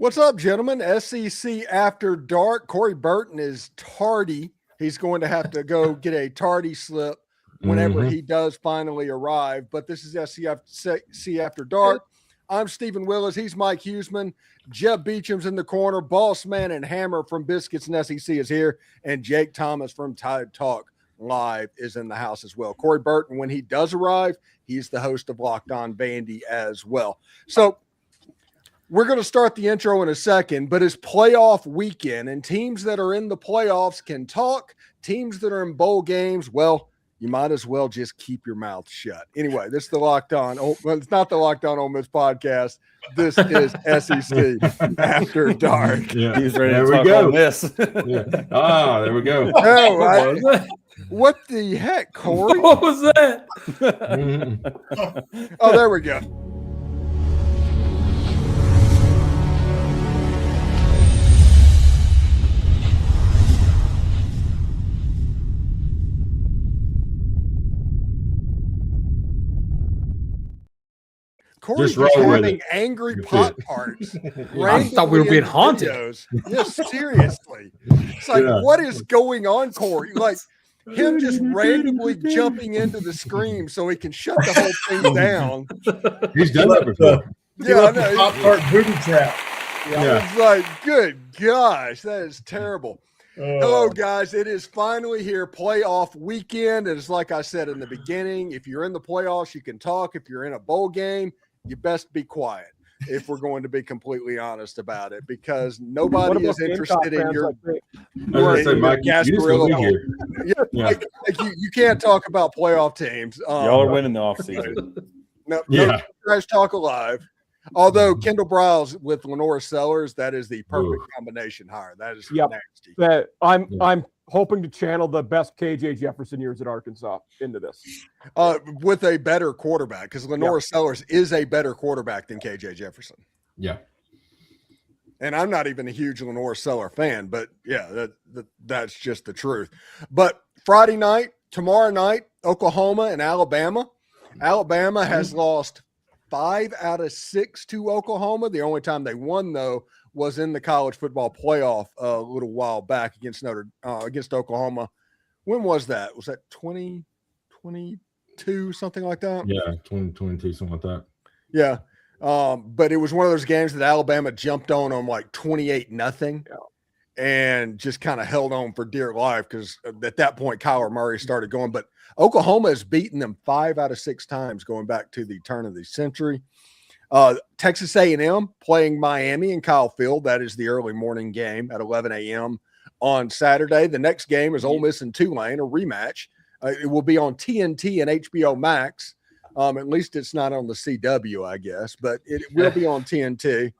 What's up, gentlemen? SEC After Dark. Corey Burton is tardy. He's going to have to go get a tardy slip whenever he does finally arrive. But this is SEC After Dark. I'm Stephen Willis. He's Mike Huseman. Jeb Beecham's in the corner. Boss Man and Hammer from Biscuits and SEC is here. And Jake Thomas from Tide Talk Live is in the house as well. Corey Burton, when he does arrive, he's the host of Locked On Vandy as well. So we're going to start the intro in a second, but it's playoff weekend, and teams that are in the playoffs can talk. Teams that are in bowl games, well, you might as well just keep your mouth shut. Anyway, this is the Locked On. Well, it's not the Locked On Ole Miss podcast. This is SEC After Dark. Yeah. He's ready there to we talk go. Ole Miss. Yeah. Ah, there we go. Oh, what the heck, Corey? What was that? Oh, there we go. Corey's just having angry pop parts. I thought we were being haunted. Yes, seriously. It's like, what is going on, Corey? Like him just randomly jumping into the scream so he can shut the whole thing down. He's done that before. Yeah, I know. Pop tart booby trap. Yeah. It's like, good gosh, that is terrible. Hello, guys. It is finally here, playoff weekend. And it's like I said in the beginning, if you're in the playoffs, you can talk. If you're in a bowl game, you best be quiet if we're going to be completely honest about it, because nobody is interested in your Gasparilla. Like, you can't talk about playoff teams. Y'all are winning the offseason. No Trash Talk Alive. Although Kendall Briles with Lenora Sellers, that is the perfect combination hire. That is nasty. I'm hoping to channel the best KJ Jefferson years at Arkansas into this. With a better quarterback, because Lenora Sellers is a better quarterback than KJ Jefferson. Yeah. And I'm not even a huge Lenora Seller fan, but that's just the truth. But Friday night, tomorrow night, Oklahoma and Alabama. Alabama has lost 5 out of 6 to Oklahoma. The only time they won, though, was in the college football playoff a little while back against Oklahoma. When was that? Was that 2022, something like that? Yeah, 2022, something like that. Yeah. But it was one of those games that Alabama jumped on them like 28-0 and just kind of held on for dear life, because at that point, Kyler Murray started going. But Oklahoma has beaten them 5 out of 6 times going back to the turn of the century. Texas A&M playing Miami in Kyle Field. That is the early morning game at 11 a.m. on Saturday. The next game is Ole Miss and Tulane, a rematch. It will be on TNT and HBO Max. At least it's not on the CW, I guess, but it will be on TNT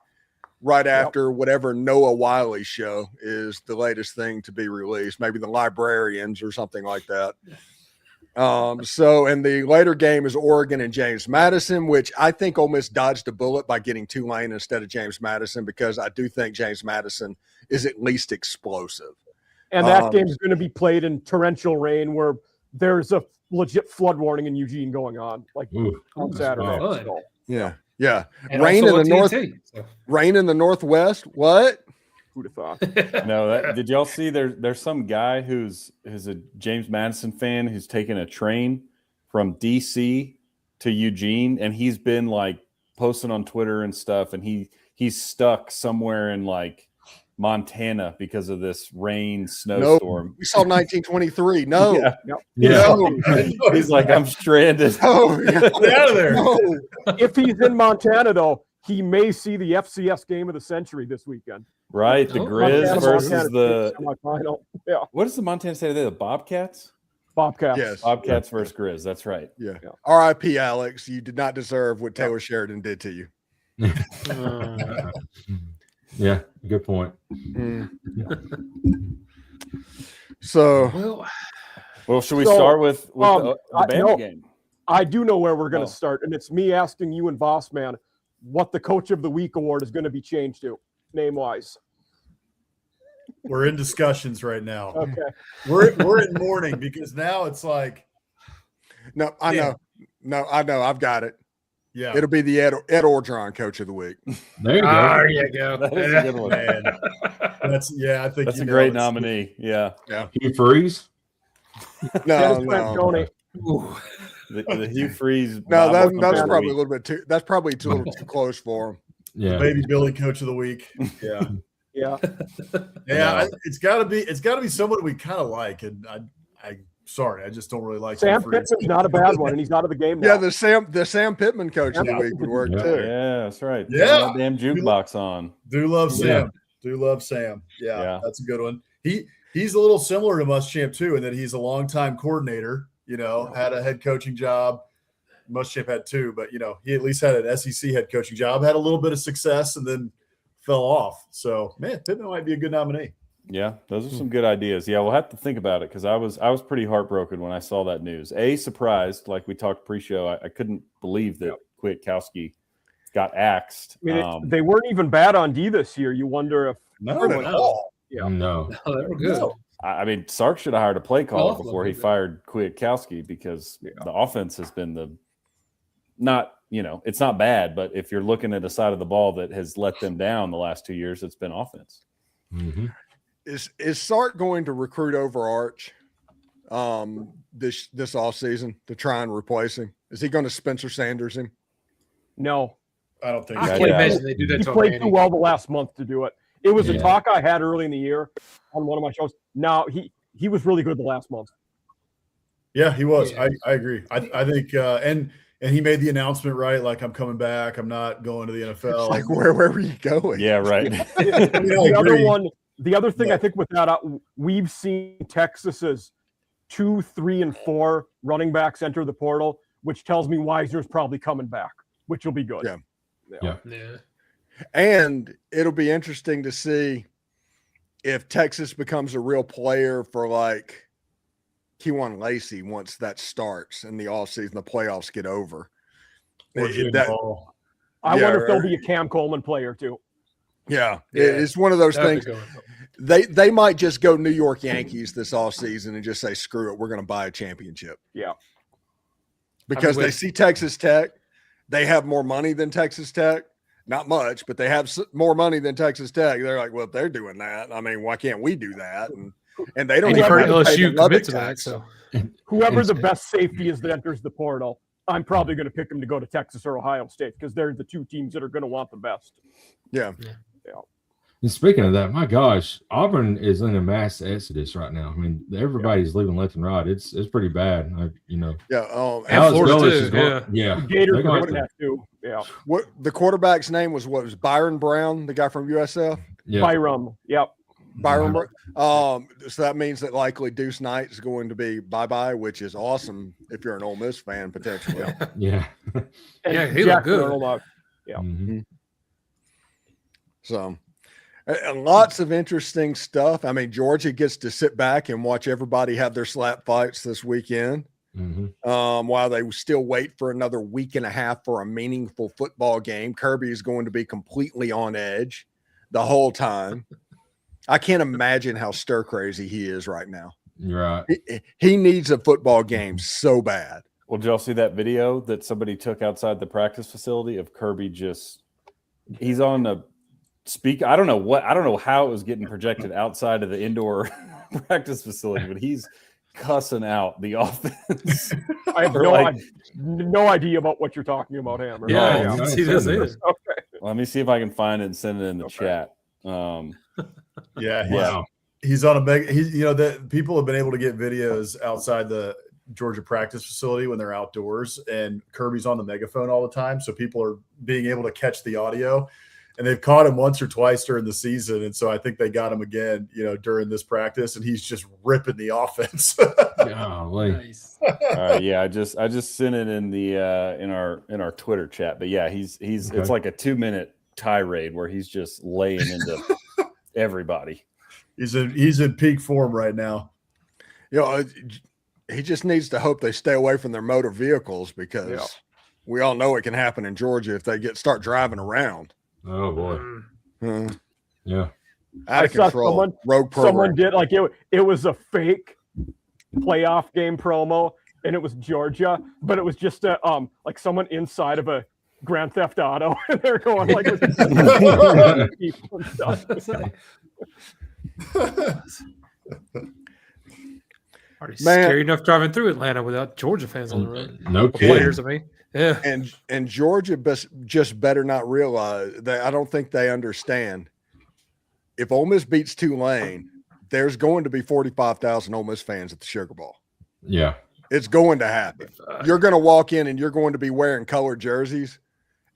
right after whatever Noah Wiley show is the latest thing to be released, maybe The Librarians or something like that. And the later game is Oregon and James Madison, which I think Ole Miss dodged a bullet by getting Tulane instead of James Madison, because I do think James Madison is at least explosive. And that game is going to be played in torrential rain where there's a legit flood warning in Eugene going on, like on Saturday. So. Yeah. Yeah. And rain in the TNT, rain in the Northwest. What? Who'd have thought? No, did y'all see there's some guy who's a James Madison fan who's taken a train from DC to Eugene, and he's been like posting on Twitter and stuff, and he's stuck somewhere in like Montana because of this rain snowstorm. We saw 1923. No. No. He's like, I'm stranded. Oh, Get out of there. No. If he's in Montana, though, he may see the FCS game of the century this weekend. Right, the Grizz versus the semifinal. Yeah, what does the Montana say today? The Bobcats? Bobcats. Yes. Bobcats versus Grizz. That's right. Yeah. R.I.P. Alex. You did not deserve what Taylor Sheridan did to you. Yeah, good point. So, well, should we start with the Bama game? I do know where we're going to start, and it's me asking you and Boss Man what the Coach of the Week award is going to be changed to, name-wise. We're in discussions right now. Okay. We're in mourning because now it's like no, I know. No, I know. I've got it. Yeah. It'll be the Ed Orgeron Coach of the Week. There you go. There you go. That is a good one. Man. I think That's you a know great it. nominee. Yeah. Hugh Freeze. No, Dennis Grant, no. Tony. Ooh. The Hugh Freeze. No, Bob that's Orton probably a week. little bit too. That's probably a little too close for him. Yeah. Baby Billy Coach of the Week. Yeah. Yeah. Yeah, No. it's got to be someone we kind of like, and I sorry, I just don't really like Sam Hugh Freeze. Pittman's not a bad one, and he's out of the game now. Yeah, the Sam Pittman Coach of the Yeah. Week would work Yeah. too. Yeah, that's right. Yeah. Turn that damn jukebox on. Do love Yeah. Sam. Do love Sam. Yeah, Yeah. that's a good one. He's a little similar to Muschamp too, in that he's a longtime coordinator. Had a head coaching job. Muschamp had two, but he at least had an SEC head coaching job. Had a little bit of success and then fell off. So man, Pittman might be a good nominee. Yeah, those are some good ideas. Yeah, we'll have to think about it because I was pretty heartbroken when I saw that news. Surprised, like we talked pre-show. I couldn't believe that Kwiatkowski got axed. I mean, they weren't even bad on D this year. You wonder if Not at all. Yeah. No. Oh, they were good. I mean, Sark should have hired a play caller Awful. before he fired Kwiatkowski because the offense has been it's not bad, but if you're looking at a side of the ball that has let them down the last 2 years, it's been offense. Mm-hmm. Is Sark going to recruit over Arch this off season to try and replace him? Is he going to Spencer Sanders him? no. I don't think I so. can't imagine they do that He to played too Manning. well the last month to do it. It was a Yeah. talk I had early in the year on one of my shows. Now he was really good the last month. Yeah, he was. Yeah. I agree. I think and he made the announcement, right? Like, I'm coming back. I'm not going to the NFL. Like where were you going? Yeah, right. The other thing I think with that, we've seen Texas's 2, 3, and 4 running backs enter the portal, which tells me Weiser's probably coming back, which will be good. Yeah. Yeah. Yeah. And it'll be interesting to see if Texas becomes a real player for like Kewan Lacey once that starts in the offseason, the playoffs get over. Or Jim Hall. I Yeah, wonder if there'll right. be a Cam Coleman player too. Yeah, Yeah. it's one of those That'd things. be good. They might just go New York Yankees this offseason and just say, screw it, we're going to buy a championship. Yeah. Because I mean, they see Texas Tech. They have more money than Texas Tech. Not much, but they have more money than Texas Tech. They're like, well, if they're doing that, I mean, why can't we do that? And they don't And even you've heard have to pay LSU the Lubbock commit to that, tax. so Whoever the best safety is that enters the portal, I'm probably going to pick them to go to Texas or Ohio State because they're the two teams that are going to want the best. Yeah. And speaking of that, my gosh, Auburn is in a mass exodus right now. I mean, everybody's leaving left and right. It's pretty bad. Yeah. And Alex Florida Dulles too, is going, yeah. Gators they're are going doing to- that too. Yeah. What the quarterback's name was Byron Brown, the guy from USF? Yeah. Byram. Yep. Byron Brown. So that means that likely Deuce Knight is going to be bye-bye, which is awesome if you're an Ole Miss fan, potentially. Yeah. And Yeah, he Jack looked good. Arnold, Yeah. Mhm. So lots of interesting stuff. I mean, Georgia gets to sit back and watch everybody have their slap fights this weekend. Mhm. While they still wait for another week and a half for a meaningful football game. Kirby is going to be completely on edge the whole time. I can't imagine how stir crazy he is right now. You're right. He needs a football game so bad. Well, did y'all see that video that somebody took outside the practice facility of Kirby he's on a speak. I don't know how it was getting projected outside of the indoor practice facility, but he's cussing out the offense. I have no idea about what you're talking about, Hammer. Yeah, Oh, I didn't nice. see this either. Okay. Let me see if I can find it and send it in the chat. Yeah, Wow. he's on a mega. That people have been able to get videos outside the Georgia practice facility when they're outdoors, and Kirby's on the megaphone all the time, so people are being able to catch the audio. And they've caught him once or twice during the season, and so I think they got him again, during this practice, and he's just ripping the offense. Golly. Nice. All right, yeah, I just sent it in the in our Twitter chat. But yeah, he's Okay. it's like a 2-minute tirade where he's just laying into everybody. He's in peak form right now. He just needs to hope they stay away from their motor vehicles because we all know it can happen in Georgia if they start driving around. Oh boy. Mm. Yeah. Out of I saw control. Rogue program. Someone did like it was a fake playoff game promo, and it was Georgia, but it was just like someone inside of a Grand Theft Auto, and they're going like with people and stuff. Already Man. scary enough driving through Atlanta without Georgia fans on the road. No Or kidding. players, I mean. Yeah. And Georgia just better not realize that. I don't think they understand. If Ole Miss beats Tulane, there's going to be 45,000 Ole Miss fans at the Sugar Bowl. Yeah. It's going to happen. You're going to walk in and you're going to be wearing colored jerseys,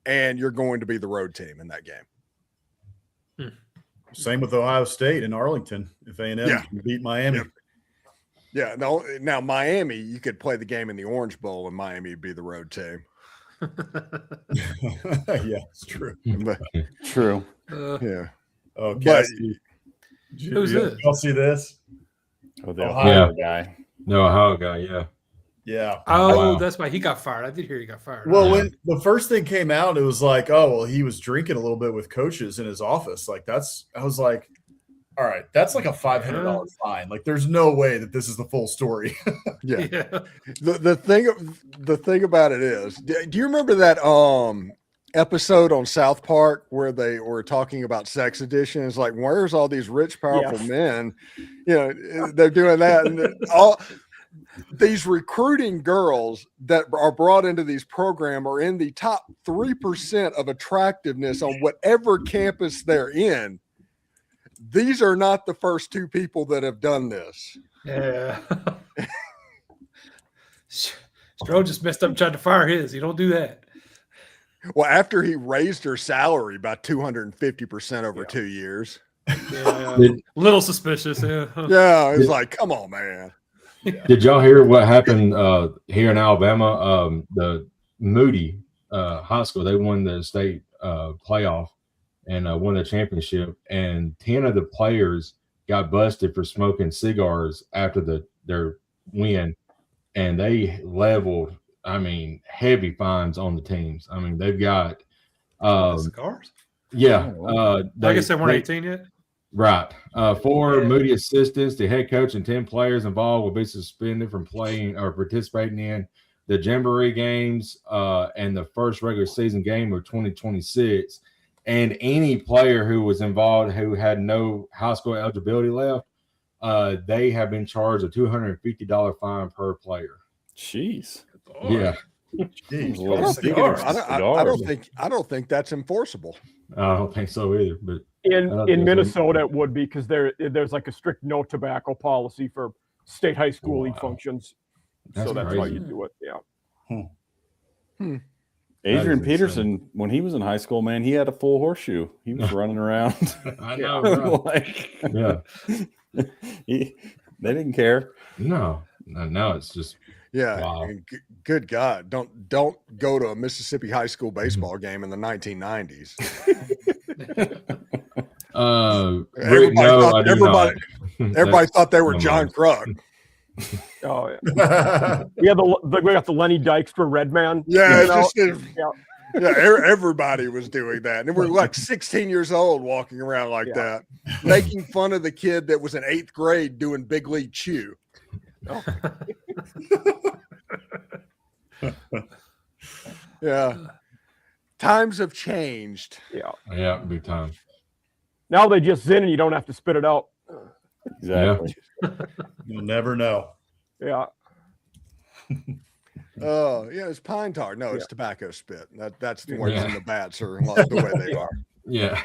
and you're going to be the road team in that game. Same with Ohio State and Arlington. If A&M can beat Miami. Yeah. No, now Miami, you could play the game in the Orange Bowl, and Miami would be the road team. Yeah, it's true. But, True. yeah. Oh, But- Cassie. Who's this? Y'all see this? Oh, the Ohio Ohio guy. No, Ohio guy. Yeah. Yeah. Oh, Wow. that's why he got fired. I did hear he got fired. Well, Yeah. when the first thing came out, it was like, oh, well, he was drinking a little bit with coaches in his office. Like I was like, all right, that's like a $500 fine. Like, there's no way that this is the full story. Yeah. yeah. The thing about it is, do you remember that episode on South Park where they were talking about sex addiction? It's like, where's all these rich, powerful men? You know, they're doing that, and all these recruiting girls that are brought into these programs are in the top 3% of attractiveness on whatever campus they're in. These are not the first two people that have done this. Yeah. Stroh just messed up trying to fire his. You don't do that. Well, after he raised her salary by 250% over 2 years. Yeah. Did, Little suspicious. Yeah. Yeah, it's like, come on, man. did y'all hear what happened here in Alabama? The Moody High School, they won the state playoff and won the championship. And 10 of the players got busted for smoking cigars after their win. And they leveled, I mean, heavy fines on the teams. I mean, they've got Cigars? yeah. I guess they weren't 18 yet. Right. 4 Moody assistants, the head coach, and 10 players involved will be suspended from playing or participating in the Jamboree games and the first regular season game of 2026. And any player who was involved who had no high school eligibility left, they have been charged a $250 fine per player. Jeez. Yeah. Jeez. A lot of cigars. I don't think that's enforceable. I don't think so either. But In Minnesota, it would be because there's like a strict no tobacco policy for state high school league functions. That's so that's why crazy. you do it. Yeah. Adrian That is Peterson, when he was in high school, man, he had a full horseshoe. He was running around. I know. Right? Like, Yeah. they didn't care. No. Now it's just Yeah. Wow. And good God. Don't go to a Mississippi high school baseball game in the 1990s. Rick, no, I do not. Everybody thought they were no John mind. Krug. Oh yeah. We got the Lenny Dykstra Red Man. Yeah, You know? everybody was doing that. And we're like 16 years old walking around like that, making fun of the kid that was in 8th grade doing Big League Chew. Yeah. Times have changed. Yeah, big time. Now they just zin and you don't have to spit it out. Exactly. You'll never know. Yeah. Oh, yeah, it's pine tar. No, it's tobacco spit. That's the Yeah. reason the bats are like the way they are. Yeah.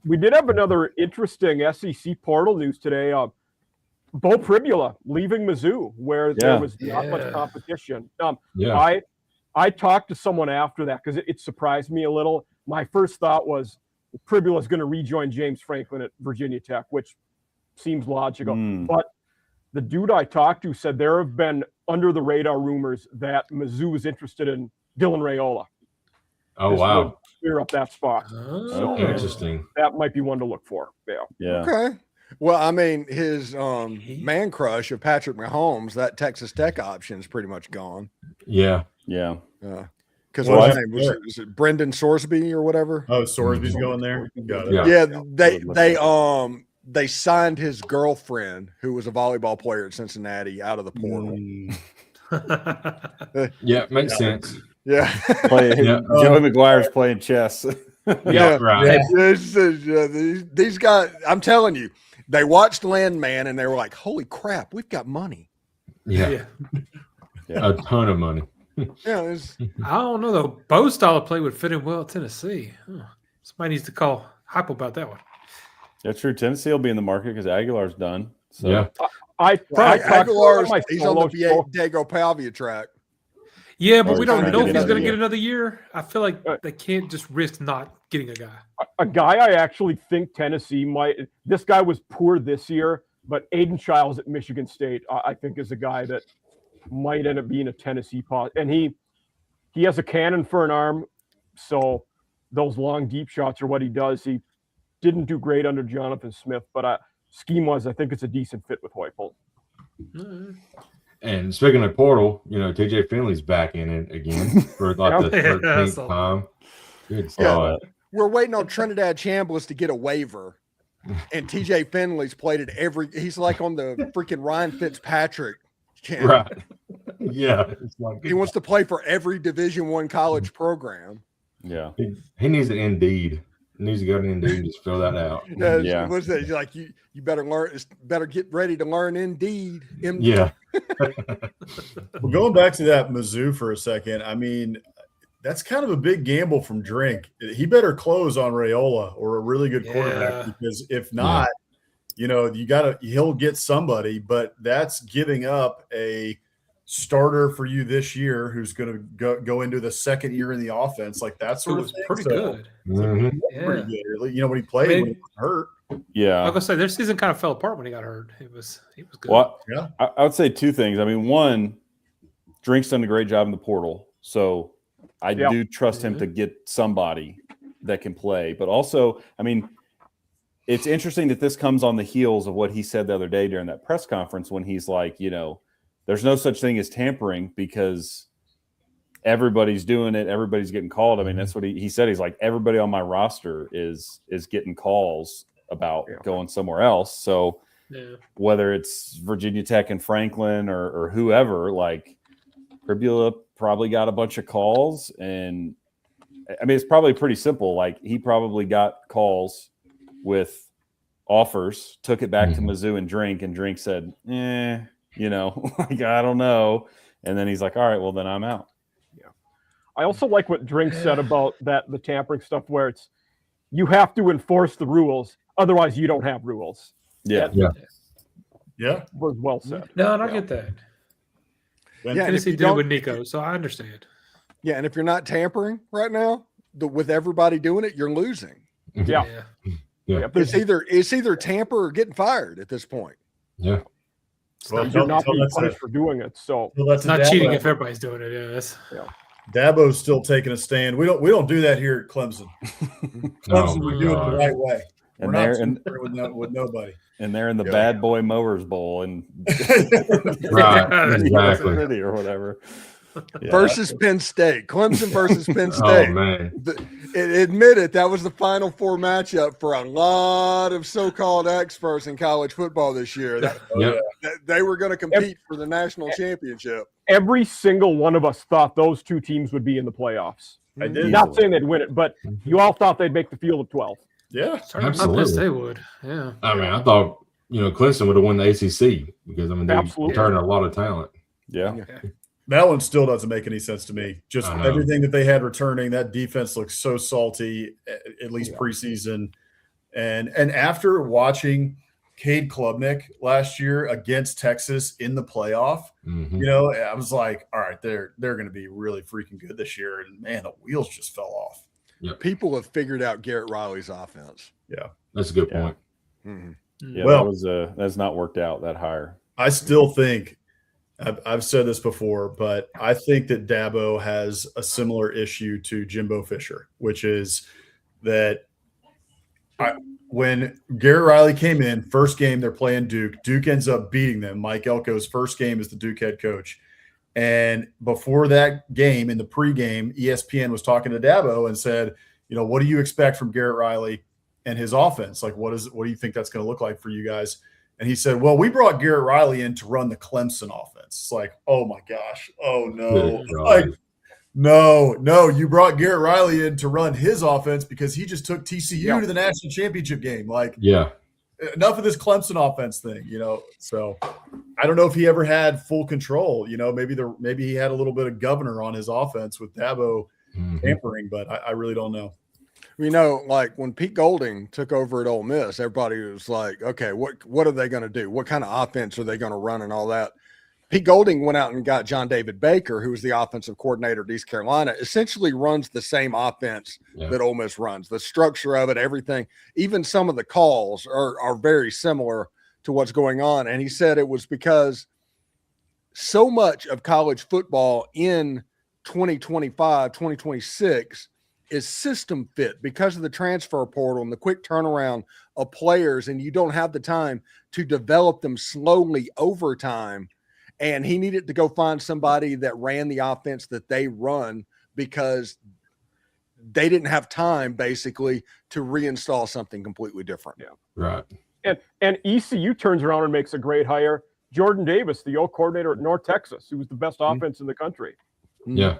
We did have another interesting SEC portal news today. Bo Pribula leaving Mizzou, where there was not much competition. Yeah. I talked to someone after that because it surprised me a little. My first thought was Pribula is going to rejoin James Franklin at Virginia Tech, which seems logical. But the dude I talked to said there have been under the radar rumors that Mizzou is interested in Dylan Raiola. Oh, This wow. would clear up that spot. Oh. Interesting. That might be one to look for. Yeah. Okay. Well, I mean, his man crush of Patrick Mahomes, that Texas Tech option is pretty much gone. Yeah. Yeah. Because Well, what's his name? Was it Brendan Sorsby or whatever? Oh, Sorsby's going there. Got it. Yeah. They signed his girlfriend, who was a volleyball player at Cincinnati, out of the portal. Yeah, makes sense. Yeah. Joey McGuire's playing chess. Yeah, right. These guys, I'm telling you, they watched Landman and they were like, holy crap, we've got money. Yeah. A ton of money. Yeah, I don't know though. Bo's style of play would fit in well at Tennessee. Somebody needs to call hype about that one. That's true. Tennessee will be in the market because Aguilar's done. So Yeah. Aguilar's, he's on the Diego Pavia track. Yeah, but we don't trying to know get if he's another going to year. get another year. I feel like they can't just risk not getting a guy. A guy I actually think Tennessee might. This guy was poor this year, but Aiden Childs at Michigan State, I think, is a guy that might end up being a Tennessee pot. And he has a cannon for an arm, so those long deep shots are what he does. He didn't do great under Jonathan Smith, but scheme-wise, I think it's a decent fit with Heupel. And speaking of portal, TJ Finley's back in it again for like the 13th time. Good stuff. We're waiting on Trinidad Chambliss to get a waiver, and TJ Finley's played it he's like on the freaking Ryan Fitzpatrick camp. Right. Yeah. It's like, He wants to play for every Division I college program. Yeah. He needs an Indeed. He needs to go to Indeed and just fill that out. Yeah. What's that? Like you better get ready to learn Indeed. Yeah. Well, going back to that Mizzou for a second, I mean, that's kind of a big gamble from Drink. He better close on Raiola or a really good quarterback, because if not, he'll get somebody, but that's giving up a starter for you this year who's going to go into the second year in the offense. Like that sort of thing. Pretty good. Mm-hmm. Pretty good. When he played, when he was hurt. Yeah. I was gonna say their season kind of fell apart when he got hurt. He was good. Well, I would say two things. I mean, one, Drink's done a great job in the portal, so I do trust him to get somebody that can play. But also, I mean, it's interesting that this comes on the heels of what he said the other day during that press conference when he's like, there's no such thing as tampering because everybody's doing it. Everybody's getting called. I mean, that's what he said. He's like, everybody on my roster is getting calls about going somewhere else. So whether it's Virginia Tech and Franklin or whoever, like Pribula probably got a bunch of calls. And I mean, it's probably pretty simple. Like he probably got calls with offers, took it back to Mizzou and Drink said, like, I don't know. And then he's like, all right, well then I'm out. Yeah. I also like what Drink said about the tampering stuff, where it's, you have to enforce the rules. Otherwise you don't have rules. Yeah. Was well said. No, and I get that. Tennessee did it with Nico, so I understand. Yeah. And if you're not tampering right now, with everybody doing it, you're losing. Yeah. It's either tamper or getting fired at this point. Yeah. Well, you're not being punished for doing it. So it's not cheating if everybody's doing it. Dabo's still taking a stand. We don't do that here at Clemson. Clemson, we do it the right way. We're not with nobody. And they're in the Bad Boy Mowers Bowl and right, exactly, or whatever. Versus Penn State, Clemson versus Penn State. Oh man! Admit it, that was the Final Four matchup for a lot of so-called experts in college football this year. They were going to compete for the national championship. Every single one of us thought those two teams would be in the playoffs. I did. Not saying they'd win it, but you all thought they'd make the field of 12. Yeah, absolutely. They would. Yeah. I mean, I thought Clemson would have won the ACC because they returned a lot of talent. Yeah. That one still doesn't make any sense to me. Just everything that they had returning, that defense looks so salty, at least preseason. And after watching Cade Klubnik last year against Texas in the playoff, I was like, all right, they're going to be really freaking good this year. And man, the wheels just fell off. Yep. People have figured out Garrett Riley's offense. Yeah, that's a good point. Yeah, well, that's not worked out that higher. I still think I've said this before, but I think that Dabo has a similar issue to Jimbo Fisher, which is that when Garrett Riley came in, first game they're playing Duke. Duke ends up beating them. Mike Elko's first game as the Duke head coach. And before that game, in the pregame, ESPN was talking to Dabo and said, what do you expect from Garrett Riley and his offense? Like, what do you think that's going to look like for you guys? And he said, well, we brought Garrett Riley in to run the Clemson offense. It's like, oh my gosh. Oh no. Like No, you brought Garrett Riley in to run his offense because he just took TCU to the national championship game. Like, enough of this Clemson offense thing, So I don't know if he ever had full control. Maybe he had a little bit of governor on his offense with Dabo tampering, but I really don't know. Like when Pete Golding took over at Ole Miss, everybody was like, okay, what are they going to do? What kind of offense are they going to run and all that? Pete Golding went out and got John David Baker, who was the offensive coordinator at East Carolina, essentially runs the same offense that Ole Miss runs. The structure of it, everything, even some of the calls are very similar to what's going on. And he said it was because so much of college football in 2025, 2026 is system fit because of the transfer portal and the quick turnaround of players, and you don't have the time to develop them slowly over time. And he needed to go find somebody that ran the offense that they run because they didn't have time basically to reinstall something completely different. Yeah. Right. And ECU turns around and makes a great hire. Jordan Davis, the old coordinator at North Texas, who was the best offense in the country. Yeah.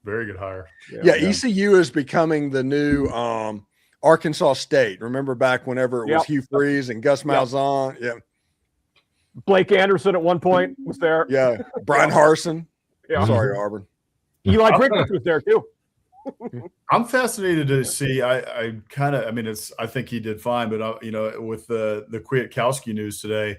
Very good hire. Yeah. ECU is becoming the new Arkansas State. Remember back whenever it was Hugh Freeze and Gus Malzahn? Yeah. Blake Anderson at one point was there. Yeah. Brian Harsin. Yeah. Sorry, Auburn. Eli Griffith was there too. I'm fascinated to see. I think he did fine, but with the Kwiatkowski news today,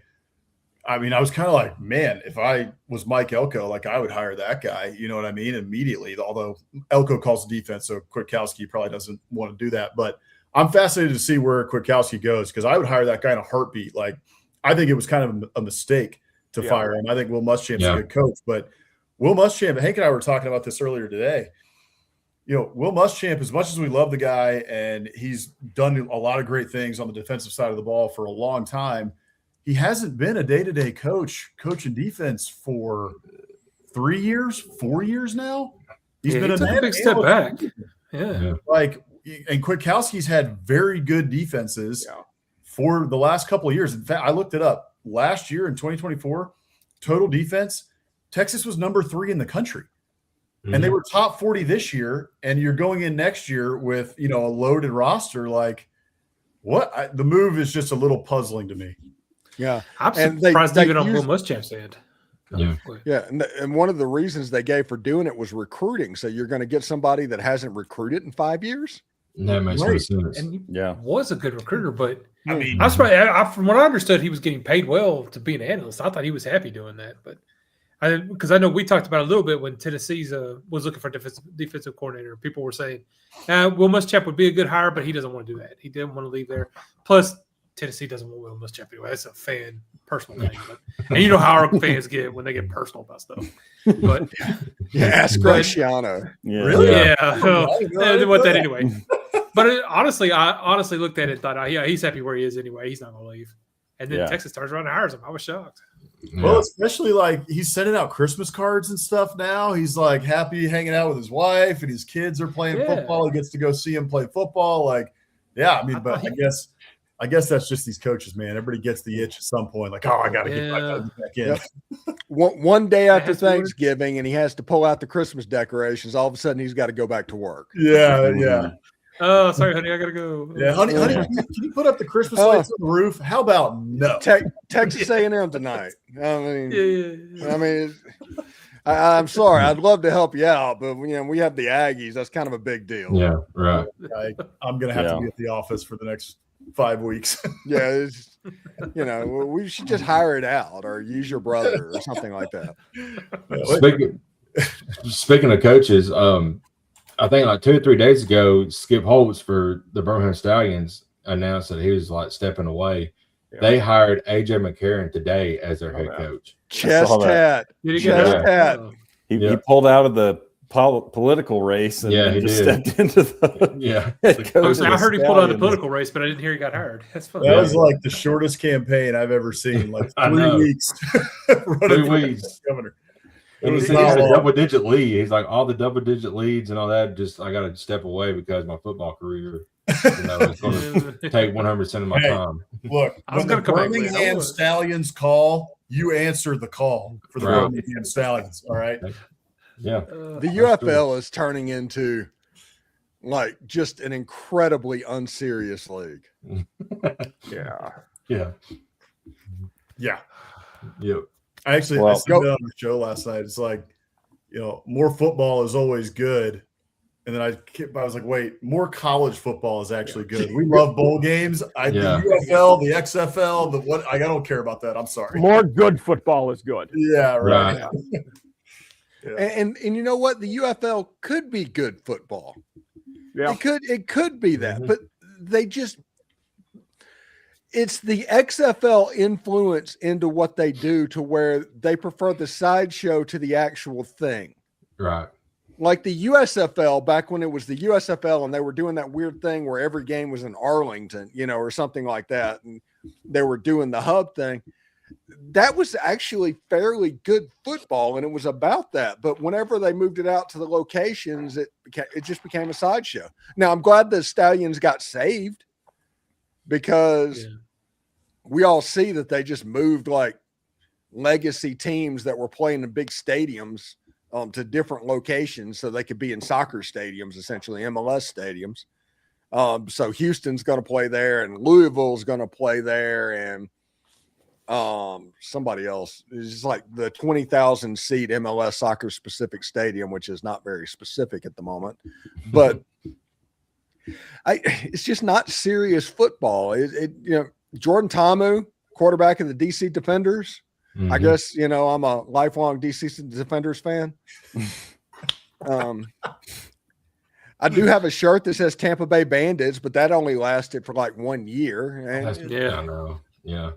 I was kind of like, man, if I was Mike Elko, like I would hire that guy. You know what I mean? Immediately. Although Elko calls the defense, so Kwiatkowski probably doesn't want to do that. But I'm fascinated to see where Kwiatkowski goes because I would hire that guy in a heartbeat. Like, I think it was kind of a mistake to fire him. I think Will Muschamp's a good coach, but Will Muschamp, Hank and I were talking about this earlier today. Will Muschamp, as much as we love the guy and he's done a lot of great things on the defensive side of the ball for a long time, he hasn't been a day-to-day coaching defense for 3 years, 4 years now. He's been a big step back. Yeah. And Kwiatkowski's had very good defenses for the last couple of years. In fact, I looked it up. Last year in 2024, total defense, Texas was number 3 in the country. And they were top 40 this year. And you're going in next year with, a loaded roster. Like, what? The move is just a little puzzling to me. Yeah. I'm surprised even on Will Muschamp's end. Yeah. And one of the reasons they gave for doing it was recruiting. So you're going to get somebody that hasn't recruited in 5 years? That makes no sense. And he was a good recruiter, but I'm surprised. From what I understood, he was getting paid well to be an analyst. I thought he was happy doing that, but because I know we talked about it a little bit when Tennessee's was looking for a defensive coordinator. People were saying, Will Muschamp would be a good hire, but he doesn't want to do that. He didn't want to leave there. Plus, Tennessee doesn't want Will Muschamp anyway. That's a personal thing. And you know how our fans get when they get personal about stuff. But ask Graciano. Really? Yeah. They want that anyway. But honestly, I honestly looked at it and thought, he's happy where he is anyway. He's not going to leave. And then Texas turns around and hires him. I was shocked. Well, especially like he's sending out Christmas cards and stuff now. He's like happy hanging out with his wife and his kids are playing football. He gets to go see him play football. Like, but I guess that's just these coaches, man. Everybody gets the itch at some point. Like, I got to get back in. Yep. One day after Thanksgiving, and he has to pull out the Christmas decorations. All of a sudden, he's got to go back to work. Yeah. Oh, sorry, honey, I got to go. Yeah, honey, can you put up the Christmas lights on the roof? How about no? Texas A&M tonight. I'm sorry. I'd love to help you out, but we have the Aggies. That's kind of a big deal. Yeah, right. I'm going to have to be at the office for the next 5 weeks. We should just hire it out or use your brother or something like that. Speaking of coaches, I think like 2 or 3 days ago, Skip Holtz for the Birmingham Stallions announced that he was like stepping away. Yeah. They hired AJ McCarron today as their head coach. Chest hat. He pulled out of the political race and just stepped into the head coach. I heard he pulled out of the political race, but I didn't hear he got hired. That's funny. That was like the shortest campaign I've ever seen. Like 3 weeks. 3 weeks. Governor. And he said he's a double-digit lead. He's like, all the double-digit leads and all that, just I got to step away because my football career is going to take 100% of my time. Look, when the Birmingham Stallions call, you answer the call for the Birmingham Stallions, all right? Yeah. The UFL is turning into like just an incredibly unserious league. Yeah. Yeah. Yeah. Yep. I said that on the show last night. It's like, more football is always good. And then I was like, wait, more college football is actually good. We love bowl games. The UFL, the XFL, I don't care about that. I'm sorry. More good football is good. Yeah, right. Yeah. And you know what? The UFL could be good football. Yeah. It could be that, but it's the XFL influence into what they do to where they prefer the sideshow to the actual thing. Right. Like the USFL back when it was the USFL and they were doing that weird thing where every game was in Arlington, or something like that. And they were doing the hub thing. That was actually fairly good football. And it was about that. But whenever they moved it out to the locations, it just became a sideshow. Now I'm glad the Stallions got saved because we all see that they just moved like legacy teams that were playing in big stadiums to different locations so they could be in soccer stadiums, essentially MLS stadiums. So Houston's going to play there and Louisville's going to play there. And somebody else is just like the 20,000 seat MLS soccer specific stadium, which is not very specific at the moment, but it's just not serious football. Jordan Ta'amu, quarterback of the DC Defenders. I guess, I'm a lifelong DC Defenders fan. I do have a shirt that says Tampa Bay Bandits, but that only lasted for like 1 year. And I know. Yeah.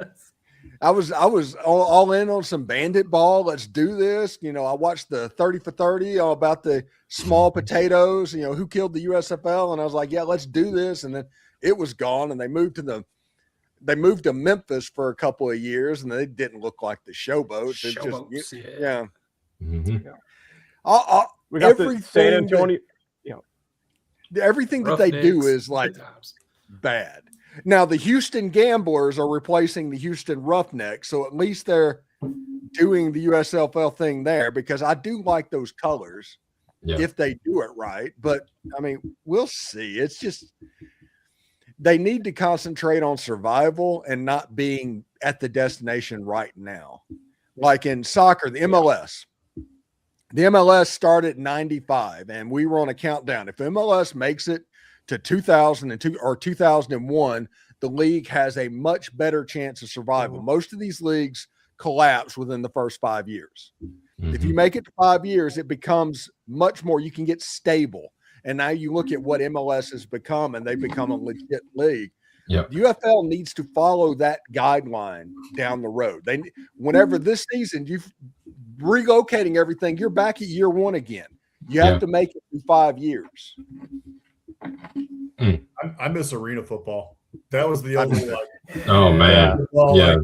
I was all in on some bandit ball. Let's do this. I watched the 30 for 30 about the small potatoes, who killed the USFL. And I was like, yeah, let's do this. And then it was gone. And they moved to Memphis for a couple of years, and they didn't look like the Showboats. Yeah. We got the San Antonio. Everything that they do is like bad. Now the Houston Gamblers are replacing the Houston Roughnecks, so at least they're doing the USFL thing there because I do like those colors if they do it right. But I mean, we'll see. It's just they need to concentrate on survival and not being at the destination right now. Like in soccer, the MLS. The MLS started in 95 and we were on a countdown. If MLS makes it to 2002 or 2001, the league has a much better chance of survival. Most of these leagues collapse within the first 5 years. If you make it to 5 years, it becomes much more, you can get stable. And now you look at what MLS has become and they become a legit league. Yep. The UFL needs to follow that guideline down the road. Whenever this season, you've relocating everything, you're back at year one again. You have to make it through 5 years. I miss arena football. That was the only oh man, like,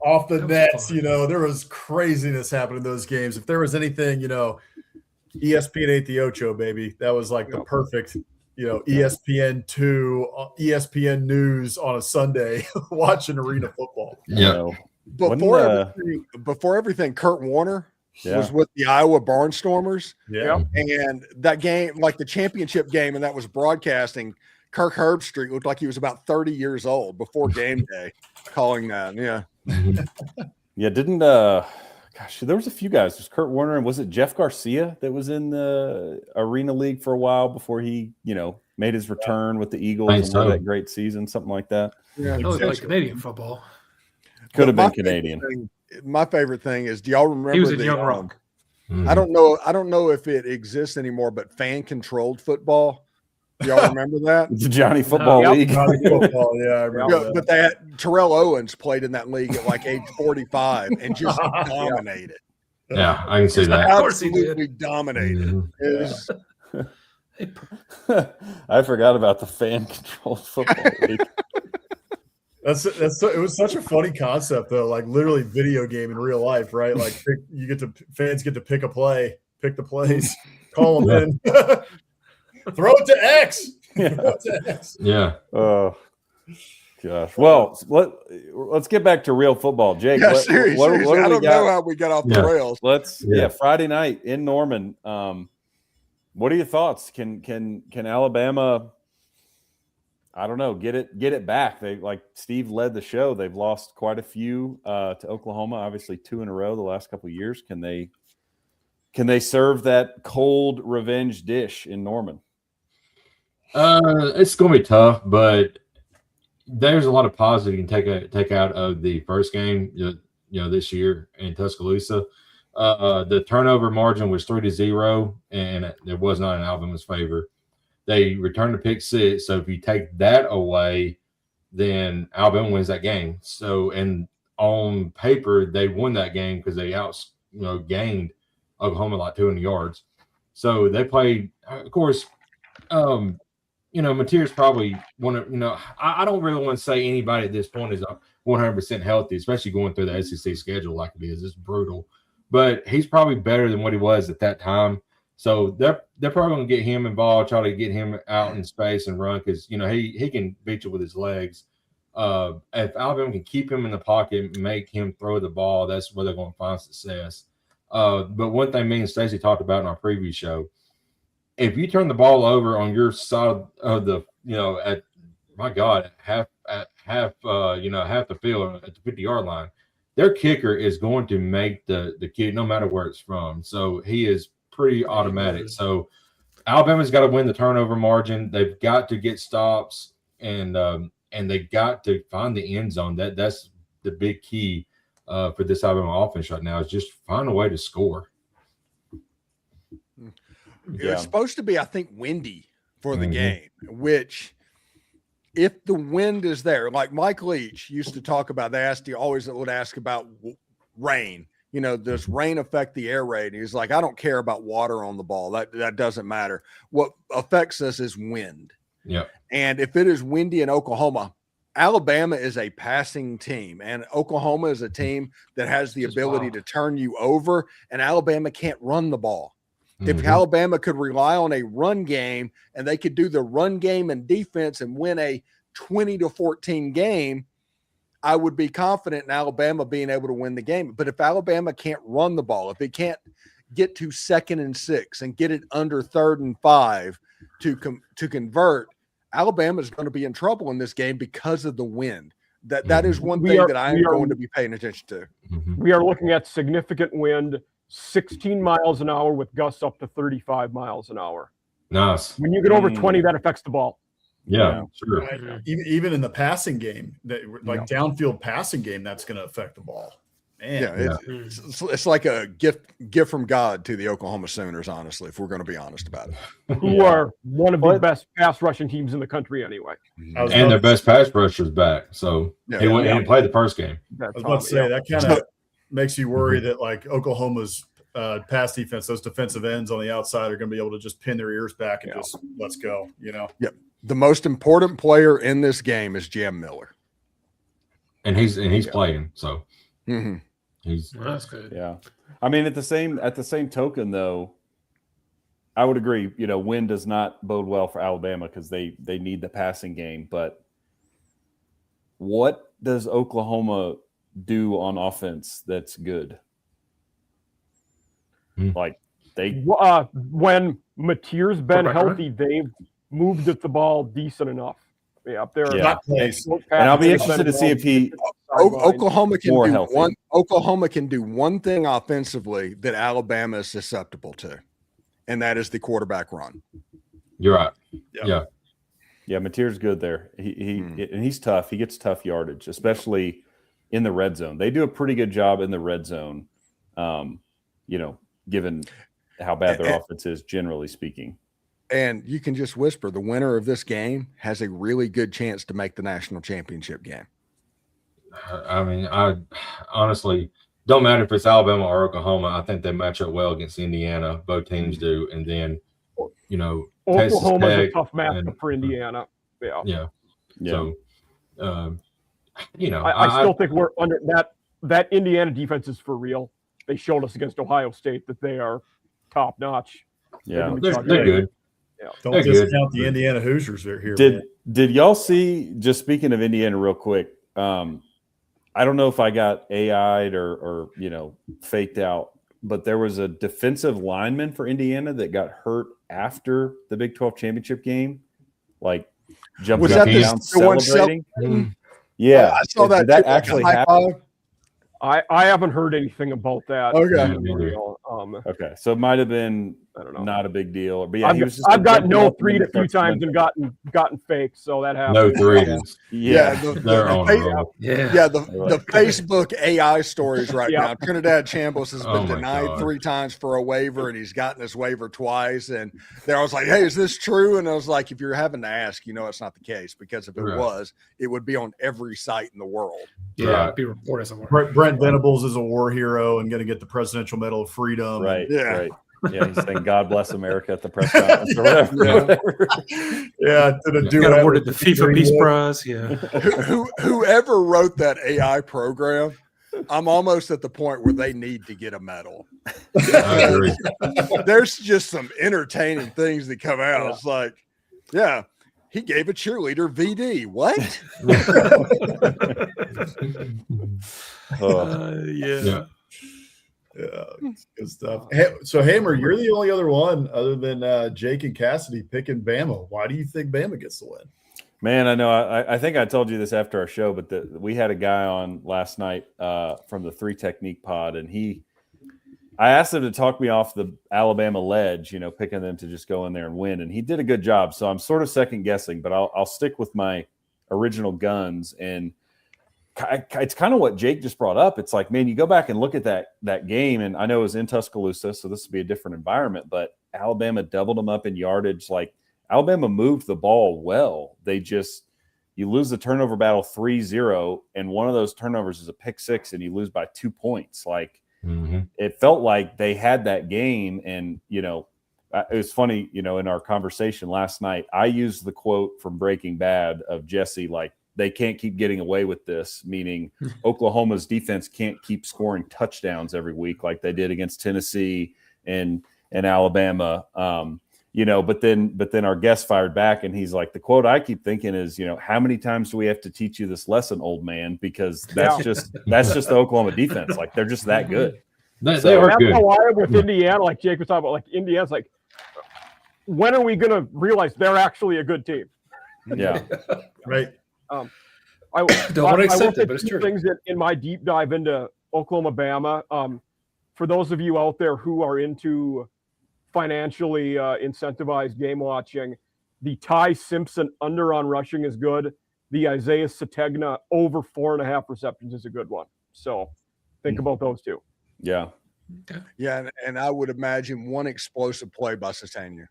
off the nets. There was craziness happening in those games. If there was anything, ESPN 8 the Ocho, baby. That was like the perfect, ESPN2, ESPN News on a Sunday watching arena football. Yeah. Before everything, Kurt Warner was with the Iowa Barnstormers. Yeah. And that game, like the championship game, and that was broadcasting, Kirk Herbstreit looked like he was about 30 years old before game day calling that. Yeah. Yeah. Didn't, gosh, there was a few guys. There's Kurt Warner, and was it Jeff Garcia that was in the Arena League for a while before he, made his return with the Eagles and had that great season, something like that? Yeah, that was like Canadian football. Could have been Canadian. My favorite thing is, do y'all remember he was in Young Rock? I don't know if it exists anymore, but fan-controlled football. Do y'all remember that? The Johnny Football League. Johnny Football, I remember that. But they had Terrell Owens played in that league at like age 45 and just dominated. Yeah, I can see that. Absolutely dominated. I forgot about the fan-controlled football league. It was such a funny concept though, like literally video game in real life, right? Like fans get to pick a play, pick the plays, call them in, throw it to X. Yeah. Oh, gosh. Well, let's get back to real football, Jake. Yeah, what seriously. do I we don't got? know how we got off the rails. Friday night in Norman. What are your thoughts? Can Alabama? I don't know. Get it back. They, like Steve led the show. They've lost quite a few to Oklahoma. Obviously, 2 in a row the last couple of years. Can they serve that cold revenge dish in Norman? It's going to be tough, but there's a lot of positive you can take out of the first game. This year in Tuscaloosa. The turnover margin was 3-0, and it was not in Alabama's favor. They returned a pick 6, so if you take that away, then Alabama wins that game. So, and on paper, they won that game because they gained Oklahoma like 200 yards. So they played, of course. Mateer's probably one of, I don't really want to say anybody at this point is 100% healthy, especially going through the SEC schedule like it is. It's brutal. But he's probably better than what he was at that time. So they're probably going to get him involved, try to get him out in space and run because, he can beat you with his legs. If Alabama can keep him in the pocket and make him throw the ball, that's where they're going to find success. But one thing me and Stacey talked about in our preview show, if you turn the ball over on your side of the, at my God, half the field at the 50-yard line, their kicker is going to make the kick no matter where it's from. So he is pretty automatic. So Alabama's got to win the turnover margin. They've got to get stops and they got to find the end zone. That's the big key for this Alabama offense right now is just find a way to score. It's supposed to be, I think, windy for the game, which if the wind is there, like Mike Leach used to talk about, always would ask about rain. Does rain affect the air raid? He's like, I don't care about water on the ball. That doesn't matter. What affects us is wind. Yeah. And if it is windy in Oklahoma, Alabama is a passing team, and Oklahoma is a team that has the ability to turn you over, and Alabama can't run the ball. If Alabama could rely on a run game and they could do the run game and defense and win a 20-14 game, I would be confident in Alabama being able to win the game. But if Alabama can't run the ball, if it can't get to 2nd and 6 and get it under 3rd and 5 to convert, Alabama is going to be in trouble in this game because of the wind. That is one thing that I am going to be paying attention to. We are looking at significant wind. 16 miles an hour with gusts up to 35 miles an hour. Nice. When you get over 20, that affects the ball. Yeah, sure. Right. Even in the passing game, downfield passing game, that's going to affect the ball. Man. It's like a gift from God to the Oklahoma Sooners, honestly, if we're going to be honest about it. Who are one of the best pass rushing teams in the country anyway. And their best pass rusher's back. So he didn't play the first game. I was about to say, that kind of makes you worry that Oklahoma's pass defense, those defensive ends on the outside are going to be able to just pin their ears back and just let's go, Yep. The most important player in this game is Jam Miller. And he's playing, so that's good. Yeah. I mean, at the same token though, I would agree, wind does not bode well for Alabama because they need the passing game, but what does Oklahoma do on offense that's good? Like when Mateer's been healthy, they've moved the ball decent enough. Up there. Yeah. And I'll be interested to see if Oklahoma can do healthy. Oklahoma can do one thing offensively that Alabama is susceptible to, and that is the quarterback run. You're right. Yeah, Mateer's good there. And he's tough. He gets tough yardage, especially in the red zone. They do a pretty good job in the red zone, given how bad their offense is, generally speaking. And you can just whisper, the winner of this game has a really good chance to make the national championship game. I mean, I honestly don't matter if it's Alabama or Oklahoma. I think they match up well against Indiana. Both teams do. And then, Oklahoma's a tough matchup for Indiana. Yeah. So, I still think we're under that Indiana defense is for real. They showed us against Ohio State that they are top notch. Yeah, they're good. Don't They're discount good. the Indiana Hoosiers here. Did y'all see? Just speaking of Indiana, real quick. I don't know if I got AI'd or faked out, but there was a defensive lineman for Indiana that got hurt after the Big 12 championship game, like jumping Was up that and down the one celebrating. Mm. Yeah, I saw that. Did that too, actually like a high happen? five. I haven't heard anything about that. Okay. Okay, so it might have been I don't know. not a big deal, but yeah, I've gotten no three three a few times and gotten faked, so that happened. No threes. Yeah, They're on a roll. the Facebook AI stories right Yeah. now. Trinidad Chambliss has Oh been my denied God. 3 times for a waiver, and he's gotten his waiver twice. And I was like, "Hey, is this true?" And I was like, "If you're having to ask, it's not the case, because if it Right. was, it would be on every site in the world." Yeah, Right. be reported somewhere. Brent Venables is a war hero and going to get the Presidential Medal of Freedom. right, Yeah. right. Yeah, he's saying "God bless America" at the press conference or whatever. Got awarded the FIFA Peace Prize. Yeah. Whoever wrote that AI program, I'm almost at the point where they need to get a medal. I agree. There's just some entertaining things that come out. Yeah. It's like, yeah, he gave a cheerleader VD. What? Yeah. Yeah, good stuff. Hey, so Hamer, you're the only other one other than Jake and Cassidy picking Bama. Why do you think Bama gets the win? Man, I know. I think I told you this after our show, but we had a guy on last night from the 3 Technique pod, and I asked him to talk me off the Alabama ledge, picking them to just go in there and win, and he did a good job. So I'm sort of second guessing, but I'll stick with my original guns. And it's kind of what Jake just brought up. It's like, man, you go back and look at that game, and I know it was in Tuscaloosa, so this would be a different environment, but Alabama doubled them up in yardage. Like, Alabama moved the ball well. You lose the turnover battle 3-0, and one of those turnovers is a pick 6, and you lose by 2 points. Like, it felt like they had that game, and, it was funny, in our conversation last night, I used the quote from Breaking Bad of Jesse, like, they can't keep getting away with this, meaning Oklahoma's defense can't keep scoring touchdowns every week like they did against Tennessee and Alabama. But then our guest fired back, and he's like, the quote I keep thinking is, how many times do we have to teach you this lesson, old man? Because that's just the Oklahoma defense. Like, they're just that good. They are that's good. how I am with Indiana. Like Jake was talking about, like Indiana's like, when are we going to realize they're actually a good team? Yeah. Right. I Don't want to accept will it, but it's say 2 true. things that in my deep dive into Oklahoma, Bama. For those of you out there who are into financially incentivized game watching, the Ty Simpson under on rushing is good. The Isaiah Sategna over 4.5 receptions is a good one. So think about those 2. Yeah. Yeah, and I would imagine one explosive play by Satania.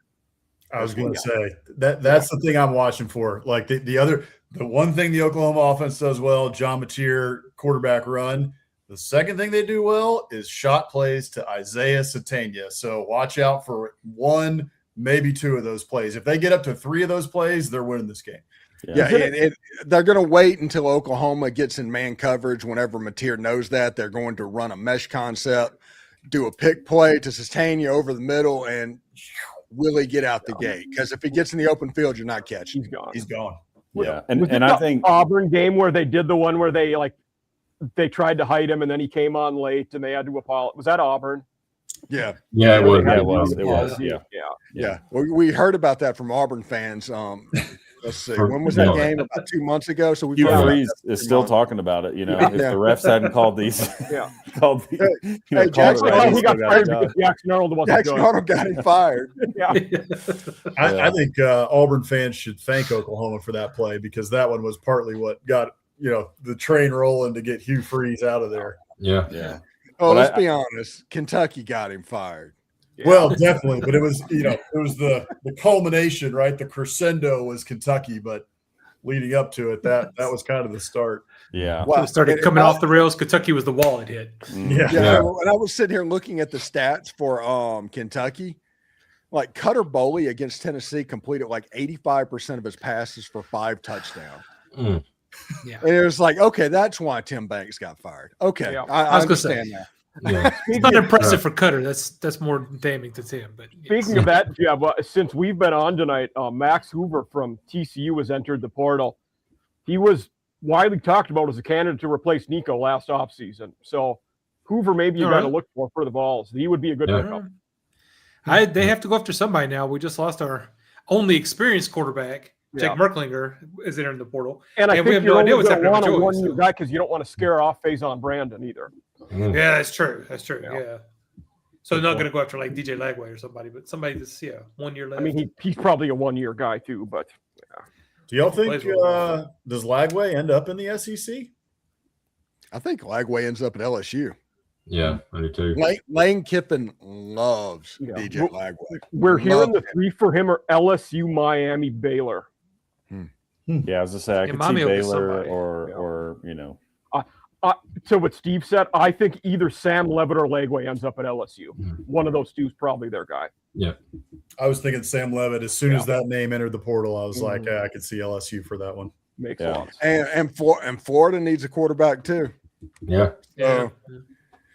I was going to say that's the thing I'm watching for. Like the one thing the Oklahoma offense does well, John Mateer quarterback run. The second thing they do well is shot plays to Isaiah Sategna. So watch out for 1, maybe 2 of those plays. If they get up to 3 of those plays, they're winning this game. Yeah, they're going to wait until Oklahoma gets in man coverage. Whenever Mateer knows that, they're going to run a mesh concept, do a pick play to Sategna over the middle, and really get out the gate. Because if he gets in the open field, you're not catching. He's gone. He's gone. Yeah. Was And it I the think Auburn game where they did the one where they tried to hide him and then he came on late and they had to apologize. Was that Auburn? Yeah. Yeah, it was. Yeah, it was. Yeah. Yeah. We heard about that from Auburn fans. Let's see. When was that game? About 2 months ago. So we Hugh Freeze is still talking about it. If the refs hadn't called these, Hey, Jackson Arnold, he got fired because Jackson Arnold wasn't Jackson good. Arnold got him fired. Yeah. I think Auburn fans should thank Oklahoma for that play, because that one was partly what got the train rolling to get Hugh Freeze out of there. Yeah. Oh, let's be honest. Kentucky got him fired. Yeah. Well, definitely, but it was the culmination, right? The crescendo was Kentucky, but leading up to it, that was kind of the start. Yeah. Well, it started coming off the rails. Kentucky was the wall it hit. Yeah. And I was sitting here looking at the stats for Kentucky. Like, Cutter Boley against Tennessee completed like 85% of his passes for 5 touchdowns. Yeah. And it was like, okay, that's why Tim Banks got fired. Okay, Yeah. I understand that. Yeah. It's not impressive for Cutter. That's more damning to Tim. But Speaking of that, Jeb, since we've been on tonight, Max Hoover from TCU has entered the portal. He was widely talked about as a candidate to replace Nico last offseason. So Hoover, maybe you got to look for the Vols. He would be a good pickup. They have to go after somebody now. We just lost our only experienced quarterback. Jake Merklinger is entering the portal. And I think we have you're no idea only what's going to happening want with a Joey. one-year guy because you don't want to scare off Faison Brandon either. Yeah, that's true. That's true. Yeah. So they're not going to go after like DJ Lagway or somebody, but somebody that's 1 year left. I mean, he's probably a one-year guy too, but Do y'all think does Lagway end up in the SEC? I think Lagway ends up at LSU. Yeah, I do too. Lane Kiffin loves DJ Lagway. We're hearing the three for him are LSU, Miami, Baylor. Yeah, I was just saying I could see Baylor or So what Steve said, I think either Sam Levitt or Lagway ends up at LSU. One of those two is probably their guy. Yeah. I was thinking Sam Levitt. As soon as that name entered the portal, I was like, I could see LSU for that one. Makes a lot of sense. And Florida needs a quarterback too. Yeah.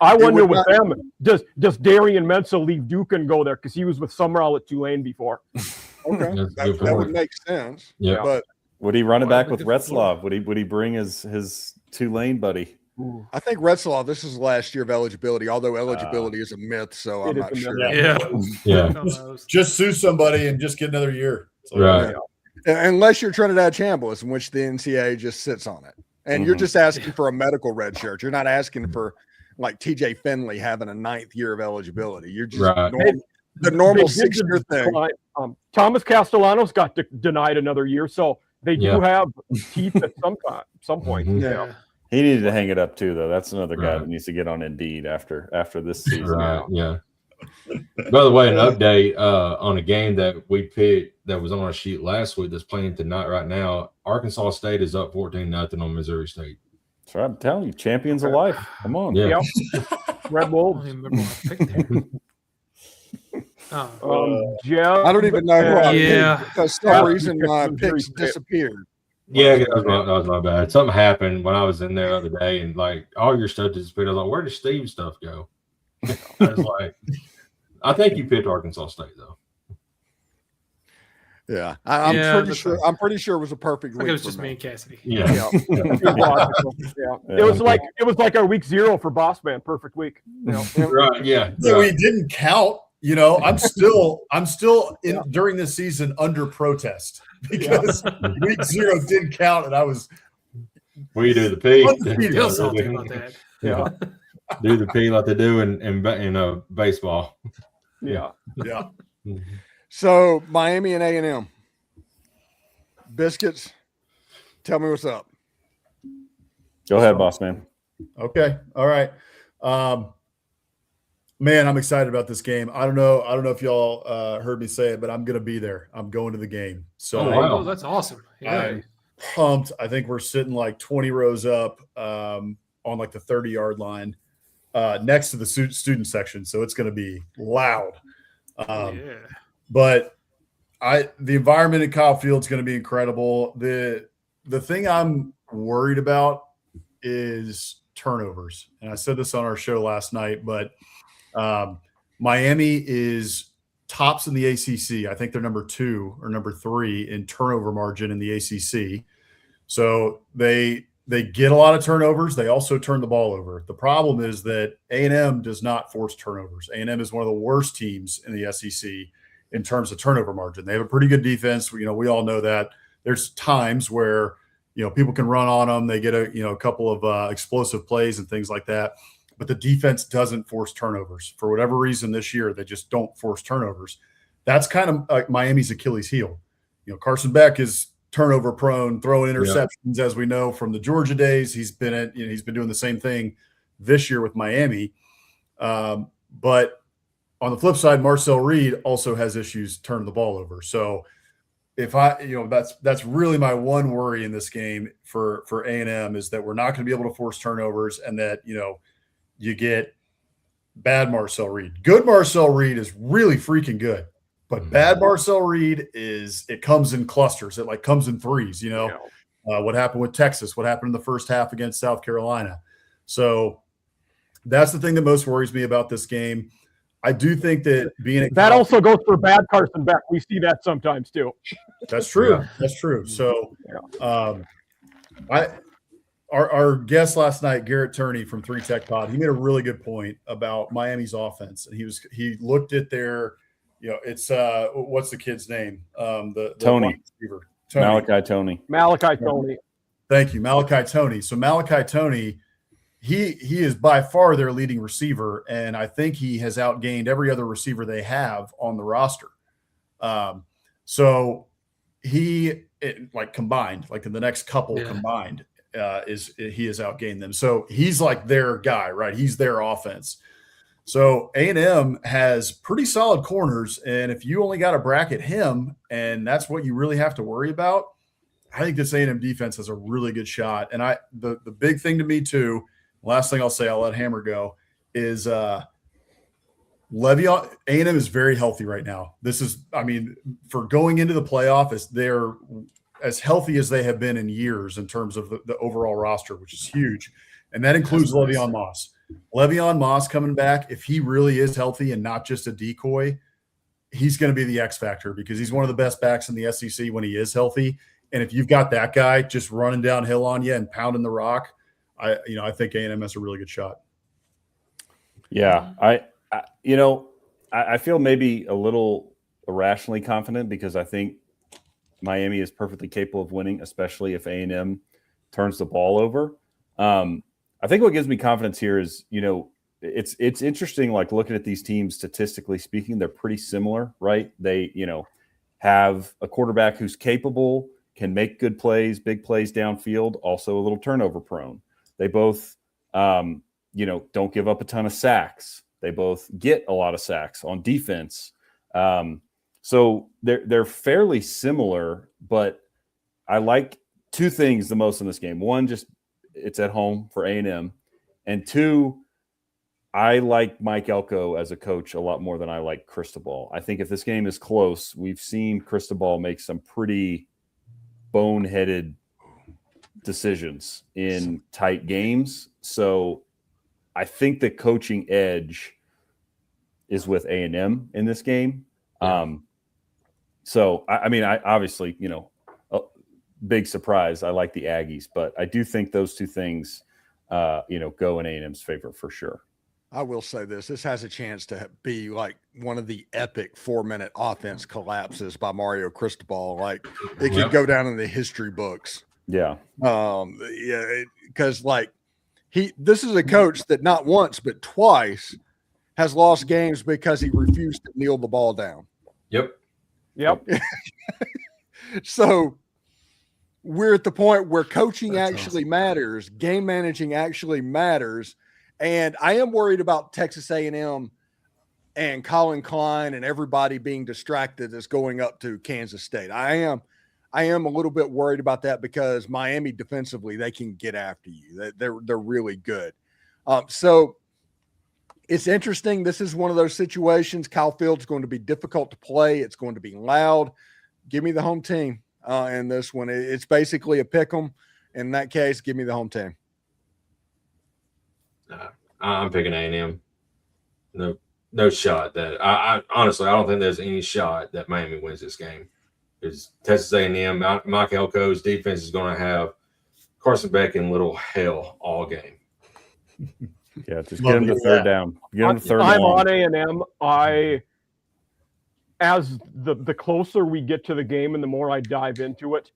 I wonder with them, does Darian Mensa leave Duke and go there? Because he was with Summerall at Tulane before. Okay. that would make sense. Yeah. But would he run it back with Retzlaff? Would he bring his Tulane buddy? I think Retzlaff, this is the last year of eligibility, although eligibility is a myth, so I'm not sure. Yeah. Just sue somebody and just get another year. Right. Unless you're Trinidad Chambliss, in which the NCAA just sits on it. And you're just asking for a medical red shirt. You're not asking for like TJ Finley having a 9th year of eligibility. You're just the normal 6-year thing. Thomas Castellanos got denied another year, so they do have teeth at some point. Yeah. He needed to hang it up too, though. That's another guy that needs to get on Indeed after this season. Right. Yeah. By the way, an update on a game that we picked that was on our sheet last week that's playing tonight right now. Arkansas State is up 14-0 on Missouri State. That's right. I'm telling you, champions of life. Come on. Yeah. Red Wolves. I don't even remember what I picked there. Jeff, I don't even know who I picked because for some reason my picks disappeared. Yeah, that was my bad. Something happened when I was in there the other day, and like all your stuff disappeared. I was like, "Where did Steve's stuff go?" I was like, "I think you picked Arkansas State, though." Yeah, I'm pretty sure it was a perfect week. It was just me and Cassidy. Yeah. It was like our week 0 for Boss Man. Perfect week. Right. Yeah. We didn't count. I'm still during this season under protest because week 0 didn't count, and I was. We do the P. Still salty about that. Yeah. Do the P like they do in baseball. Yeah. So Miami and A&M. Biscuits, tell me what's up. Go ahead, boss man. Okay. All right. Man, I'm excited about this game. I don't know if y'all heard me say it, but I'm going to be there. I'm going to the game. So that's awesome. Yeah. I'm pumped. I think we're sitting like 20 rows up on like the 30-yard line next to the student section. So it's going to be loud. But the environment at Kyle Field is going to be incredible. The thing I'm worried about is turnovers. And I said this on our show last night, but Miami is tops in the ACC. I think they're number 2 or number 3 in turnover margin in the ACC. So they get a lot of turnovers. They also turn the ball over. The problem is that A&M does not force turnovers. A&M is one of the worst teams in the SEC in terms of turnover margin. They have a pretty good defense. We all know that. There's times where, people can run on them. They get a couple of explosive plays and things like that. But the defense doesn't force turnovers. For whatever reason this year, they just don't force turnovers. That's kind of Miami's Achilles heel. Carson Beck is turnover prone, throwing interceptions, as we know from the Georgia days. He's been doing the same thing this year with Miami. But on the flip side, Marcel Reed also has issues turning the ball over. So if that's really my one worry in this game for A&M is that we're not going to be able to force turnovers, and that, you get bad Marcel Reed. Good Marcel Reed is really freaking good, but bad Marcel Reed it comes in clusters. It like comes in threes, what happened with Texas, what happened in the first half against South Carolina. So That's the thing that most worries me about this game. I do think that being that also goes for bad Carson Beck. We see that sometimes too. That's true. Yeah. That's true. So, our guest last night, Garrett Turney from 3 Tech Pod, he made a really good point about Miami's offense, and he looked at their, it's what's the kid's name? The Tony. receiver. Malachi Tony. Thank you, Malachi Tony. So Malachi Tony, he is by far their leading receiver, and I think he has outgained every other receiver they have on the roster. So combined, like in the next couple combined, he has outgained them. So he's like their guy, right? He's their offense. So A&M has pretty solid corners, and if you only got to bracket him, and that's what you really have to worry about, I think this A&M defense has a really good shot. And the big thing to me too, last thing I'll say, I'll let Hammer go, is Le'Veon. A&M is very healthy right now. This is, for going into the playoff, they're as healthy as they have been in years in terms of the overall roster, which is huge. And that includes Le'Veon Moss. Le'Veon Moss coming back, if he really is healthy and not just a decoy, he's going to be the X factor because he's one of the best backs in the SEC when he is healthy. And if you've got that guy just running downhill on you and pounding the rock, I think A&M has a really good shot. Yeah, I feel maybe a little irrationally confident because I think Miami is perfectly capable of winning, especially if A&M turns the ball over. I think what gives me confidence here is, it's interesting, like looking at these teams statistically speaking, they're pretty similar, right? They, have a quarterback who's capable, can make good plays, big plays downfield, also a little turnover prone. They both, don't give up a ton of sacks. They both get a lot of sacks on defense. So they're fairly similar, but I like two things the most in this game. One, just it's at home for A&M. And two, I like Mike Elko as a coach a lot more than I like Cristobal. I think if this game is close, we've seen Cristobal make some pretty boneheaded decisions in tight games. So I think the coaching edge is with A&M in this game. So, I obviously, big surprise. I like the Aggies, but I do think those two things, go in A&M's favor for sure. I will say this has a chance to be like one of the epic 4-minute offense collapses by Mario Cristobal. Like it could go down in the history books. Yeah. Because this is a coach that not once, but twice has lost games because he refused to kneel the ball down. Yep. So we're at the point where coaching actually matters, game managing actually matters. And I am worried about Texas A&M and Colin Klein and everybody being distracted as going up to Kansas State. I am a little bit worried about that because Miami defensively, they can get after you. They're really good. So it's interesting. This is one of those situations. Kyle Field's going to be difficult to play. It's going to be loud. Give me the home team in this one. It's basically a pick 'em. In that case, give me the home team. I'm picking A&M. No shot that I honestly I don't think there's any shot that Miami wins this game. Because Texas A&M, Mike Elko's defense is going to have Carson Beck in little hell all game. Yeah, just get him to third down. Get him to third down. I'm on A&M. As the closer we get to the game and the more I dive into it,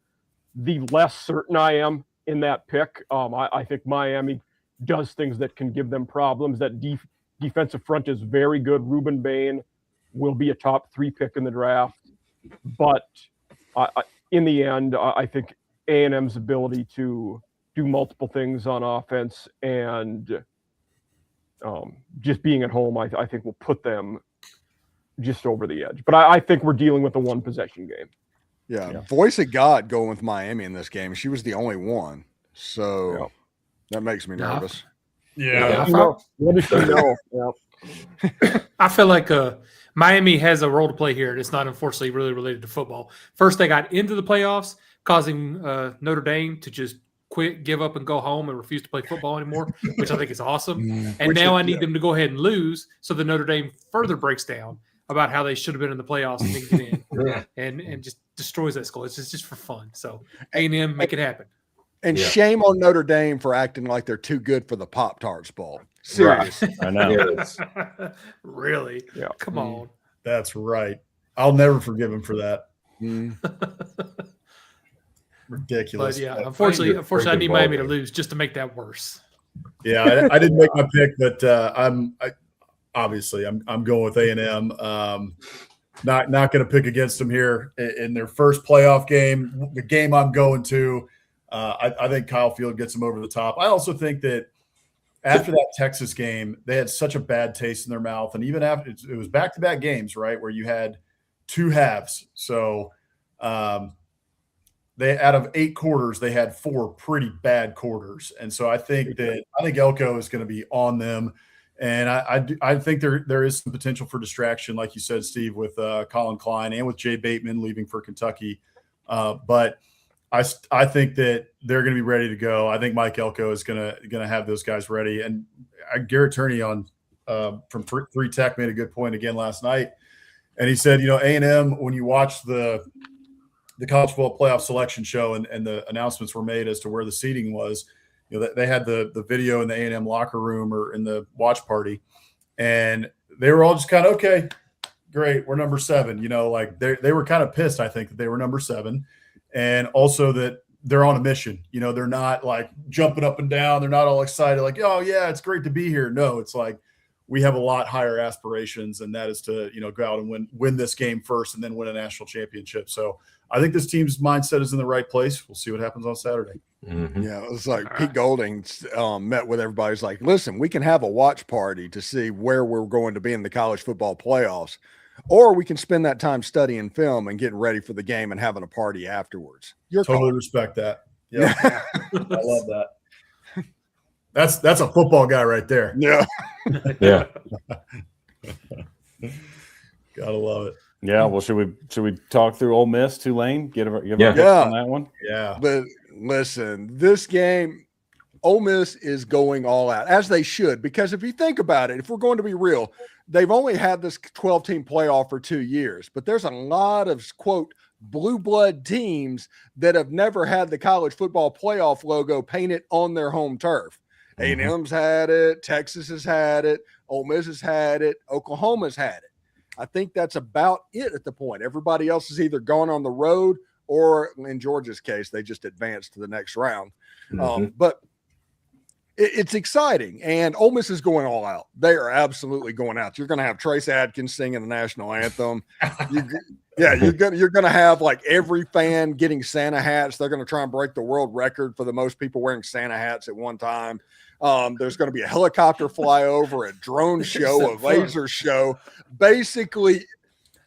the less certain I am in that pick. I think Miami does things that can give them problems. That defensive front is very good. Reuben Bain will be a top 3 pick in the draft. But in the end, I think A&M's ability to do multiple things on offense and just being at home, I think will put them just over the edge. But I think we're dealing with a one-possession game. Yeah. Voice of God going with Miami in this game. She was the only one. So that makes me nervous. Yeah. What does she know? I feel like Miami has a role to play here. It's not unfortunately really related to football. First, they got into the playoffs, causing Notre Dame to just quit, give up, and go home and refuse to play football anymore, which I think is awesome. And Which now is- I need them to go ahead and lose so that Notre Dame further breaks down about how they should have been in the playoffs and didn't get in, and just destroys that school. It's just for fun. So A&M, make it happen. And shame on Notre Dame for acting like they're too good for the Pop-Tarts Bowl. Serious. I know. Yes. Really? Yeah. Come on. That's right. I'll never forgive him for that. Mm. Ridiculous. But yeah, That's unfortunately, the I freaking need Miami to ball lose just to make that worse. Yeah, I didn't make my pick, but I'm going with A&M. Not going to pick against them here in their first playoff game. The game I'm going to, I think Kyle Field gets them over the top. I also think that after that Texas game, they had such a bad taste in their mouth, and even after it was back-to-back games, right, where you had two halves. So they out of 8 quarters, they had 4 pretty bad quarters, and so I think Elko is going to be on them. And I think there is some potential for distraction, like you said, Steve, with Colin Klein and with Jay Bateman leaving for Kentucky. But I think that they're going to be ready to go. I think Mike Elko is going to have those guys ready. And Garrett Turney from 3 Tech made a good point again last night, and he said, A&M, when you watch the college football playoff selection show and the announcements were made as to where the seating was. They had the video in the A&M locker room or in the watch party, and they were all just kind of, okay, great, we're number 7. Like they were kind of pissed, I think, that they were number 7, and also that they're on a mission. They're not like jumping up and down. They're not all excited like, oh yeah, it's great to be here. No, it's like we have a lot higher aspirations, and that is to go out and win this game first and then win a national championship. So I think this team's mindset is in the right place. We'll see what happens on Saturday. Mm-hmm. Yeah, it was like Pete Golding met with everybody. He's like, listen, we can have a watch party to see where we're going to be in the college football playoffs, or we can spend that time studying film and getting ready for the game and having a party afterwards. You're Totally respect that. Yeah, I love that. That's a football guy right there. Yeah. Yeah. Gotta love it. Yeah. Well, should we talk through Ole Miss, Tulane? Give our picks on that one. Yeah. But listen, this game, Ole Miss is going all out, as they should, because if you think about it, if we're going to be real, they've only had this 12-team playoff for 2 years, but there's a lot of, quote, blue blood teams that have never had the college football playoff logo painted on their home turf. Mm-hmm. A&M's had it, Texas has had it, Ole Miss has had it, Oklahoma's had it. I think that's about it at the point. Everybody else has either gone on the road or, in Georgia's case, they just advanced to the next round. Mm-hmm. But it's exciting, and Ole Miss is going all out. They are absolutely going out. You're going to have Trace Adkins singing the national anthem. You're going to have like every fan getting Santa hats. They're going to try and break the world record for the most people wearing Santa hats at one time. There's going to be a helicopter flyover, a drone show, a laser show. Basically,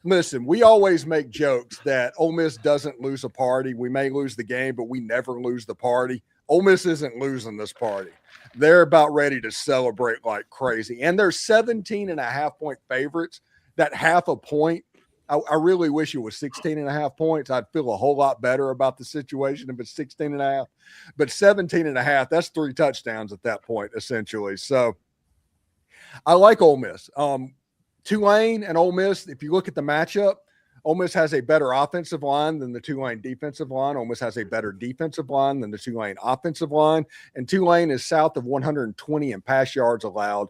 listen, we always make jokes that Ole Miss doesn't lose a party. We may lose the game, but we never lose the party. Ole Miss isn't losing this party. They're about ready to celebrate like crazy. And they're 17.5-point favorites. That half a point, I really wish it was 16.5 points. I'd feel a whole lot better about the situation if it's 16.5. But 17.5, that's 3 touchdowns at that point, essentially. So I like Ole Miss. Tulane and Ole Miss, if you look at the matchup, Ole Miss has a better offensive line than the Tulane defensive line. Ole Miss has a better defensive line than the Tulane offensive line. And Tulane is south of 120 in pass yards allowed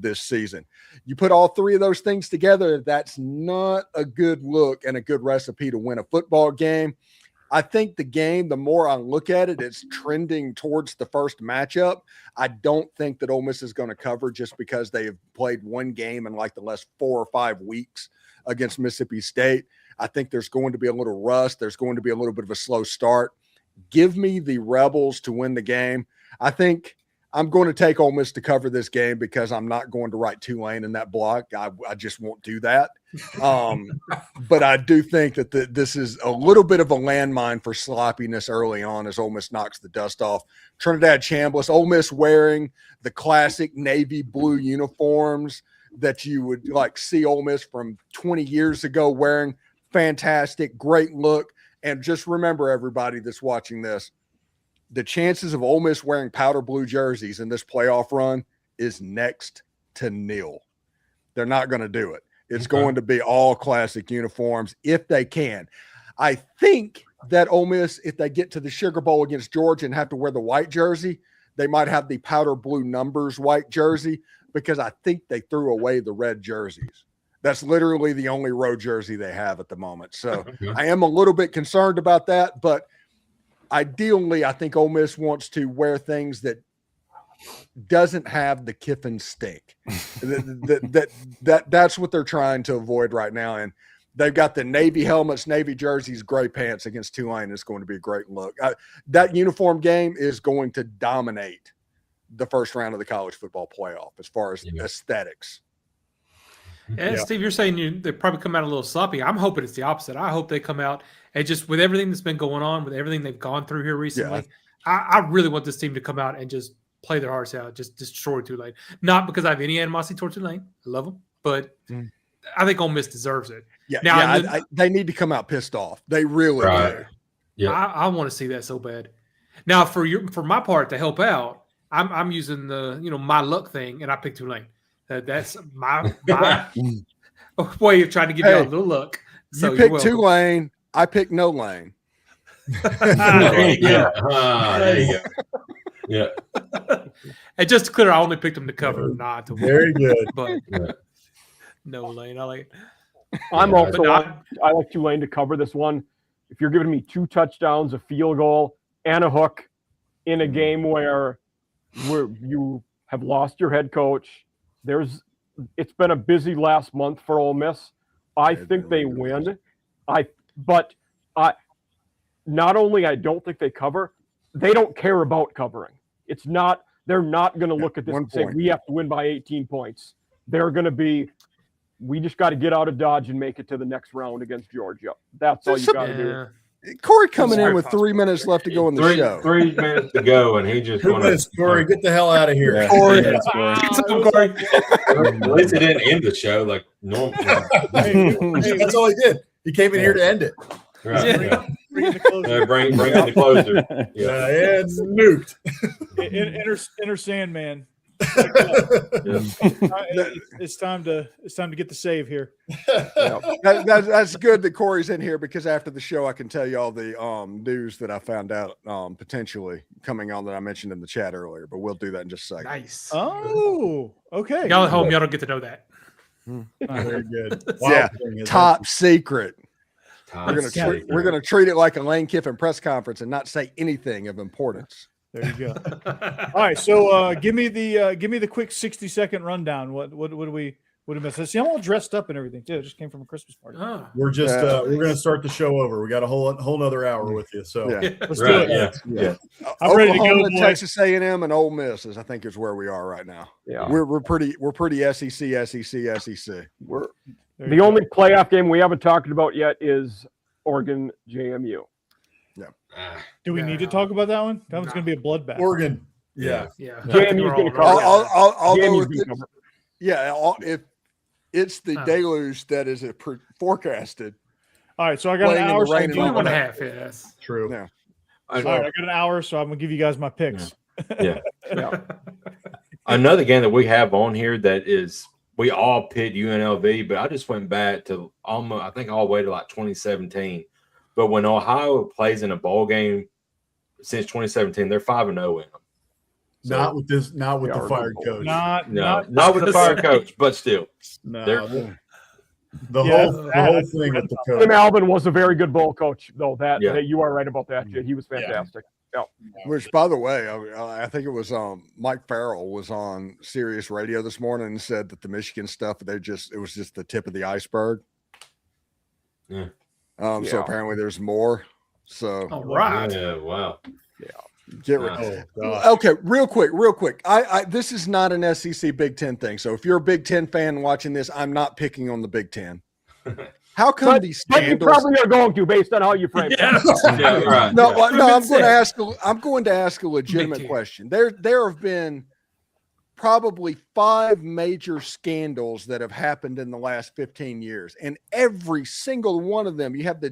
this season. You put all 3 of those things together, that's not a good look and a good recipe to win a football game. I think the game, the more I look at it, it's trending towards the first matchup. I don't think that Ole Miss is going to cover just because they have played one game in like the last 4 or 5 weeks against Mississippi State. I think there's going to be a little rust. There's going to be a little bit of a slow start. Give me the Rebels to win the game. I think I'm going to take Ole Miss to cover this game because I'm not going to write Tulane in that block. I just won't do that. But I do think that this is a little bit of a landmine for sloppiness early on as Ole Miss knocks the dust off Trinidad Chambliss. Ole Miss wearing the classic navy blue uniforms that you would like see Ole Miss from 20 years ago wearing. Fantastic, great look. And just remember, everybody that's watching this, the chances of Ole Miss wearing powder blue jerseys in this playoff run is next to nil. They're not going to do it. It's going to be all classic uniforms if they can. I think that Ole Miss, if they get to the Sugar Bowl against Georgia and have to wear the white jersey, they might have the powder blue numbers white jersey, because I think they threw away the red jerseys. That's literally the only road jersey they have at the moment. So I am a little bit concerned about that, but ideally I think Ole Miss wants to wear things that doesn't have the Kiffin stink. That's what they're trying to avoid right now. And they've got the navy helmets, navy jerseys, gray pants against Tulane. It's going to be a great look. That uniform game is going to dominate the first round of the college football playoff as far as aesthetics. And Steve, you're saying they probably come out a little sloppy. I'm hoping it's the opposite. I hope they come out and just with everything that's been going on, with everything they've gone through here recently, I really want this team to come out and just play their hearts out, just destroy Tulane. Not because I have any animosity toward Tulane. I love them, but I think Ole Miss deserves it. They need to come out pissed off. They really do. Yeah, I want to see that so bad. Now, for my part to help out, I'm using the my luck thing, and I picked Tulane. That's my way of trying to give you a little luck. So you picked Tulane. I picked no lane. There you go. Yeah. And just to clear, I only picked them to cover, not to win. Very good. But no lane. I like it. I like Tulane to cover this one. If you're giving me 2 touchdowns, a field goal, and a hook in a game where you have lost your head coach, it's been a busy last month for Ole Miss. I think they win. But not only I don't think they cover, they don't care about covering. They're not going to look at this and say, we have to win by 18 points. They're going to be, we just got to get out of Dodge and make it to the next round against Georgia. That's all you got to do. Corey coming in with 3 minutes left to go in the show. 3 minutes to go, and he just wanted Corey, get the hell out of here. Corey. Corey. At least it didn't end the show like normal. That's all he did. He came in here to end it. Right. Bring in the closer. Bring in the closer. And nuked. Inner Sandman. It's time to get the save here. That's good that Corey's in here, because after the show I can tell you all the news that I found out potentially coming on that I mentioned in the chat earlier, but we'll do that in just a second. Nice. Oh, okay. Y'all at home, y'all don't get to know that. Very good. Top secret. We're gonna treat it like a Lane Kiffin press conference and not say anything of importance. There you go. All right, so give me the quick 60-second rundown. What do we miss? See, I'm all dressed up and everything too. I just came from a Christmas party. We're just we're gonna start the show over. We got a whole nother hour with you. So let's do it. Yeah. I'm ready to go. Boys. Texas A&M and Ole Miss I think is where we are right now. Yeah, we're pretty SEC. The only playoff game we haven't talked about yet is Oregon JMU. Do we need to talk about that one? That one's going to be a bloodbath. Oregon. JMU's going to cover. If it's the deluge that is forecasted. All right, so I got an hour. So 2.5. Yes. True. Yeah. All right, I got an hour, so I'm going to give you guys my picks. Yeah. Another game that we have on here that is we all picked UNLV, but I just went back to almost I think all the way to like 2017. But when Ohio plays in a bowl game since 2017, they're 5-0 in them. So, not with the fired coach. Not with the fired coach, but still. No. The whole thing with the coach. Tim Alvin was a very good bowl coach, though. That you are right about that. He was fantastic. Yeah. Which, by the way, I think it was Mike Farrell was on Sirius Radio this morning and said that the Michigan stuff it was just the tip of the iceberg. Yeah. So apparently there's more. So all right. Yeah. Wow. Yeah. Okay, real quick. I this is not an SEC Big Ten thing. So if you're a Big Ten fan watching this, I'm not picking on the Big Ten. How come these scandals? But you probably are going to, based on how you frame it. Right. I'm going to ask a legitimate question. There have been probably 5 major scandals that have happened in the last 15 years, and every single one of them, you have the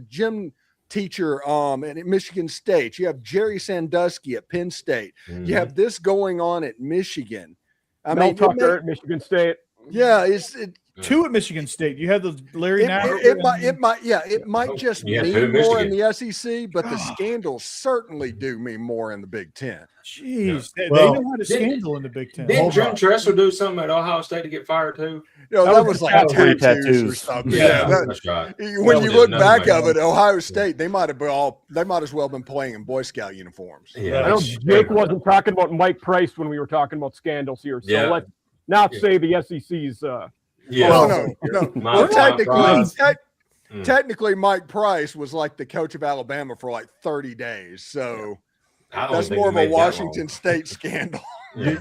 teacher at Michigan State. You have Jerry Sandusky at Penn State. Mhm. You have this going on at Michigan. I Mel mean, Tucker at Michigan State. yeah, Two at Michigan State. You had the Larry Nassar. it might just Yeah, mean two at more in Michigan. the SEC, but the scandals certainly do mean more in the Big Ten. Jeez, they Well, know how to scandal in the Big Ten. Didn't Jim Tressel do something at Ohio State to get fired too? You know, That that was was like tattoos or tattoos. something. Yeah, Yeah, that's right. when you look back Another of it, Ohio State, they might as well been playing in Boy Scout uniforms. Yeah, I know Jake wasn't talking about Mike Price when we were talking about scandals here, so Yeah. let's not say the SEC's. Yeah. No. Well, Mm. technically, Mike Price was like the coach of Alabama for like 30 days. So I don't that's think more he of made a that Washington long. State scandal. Yeah.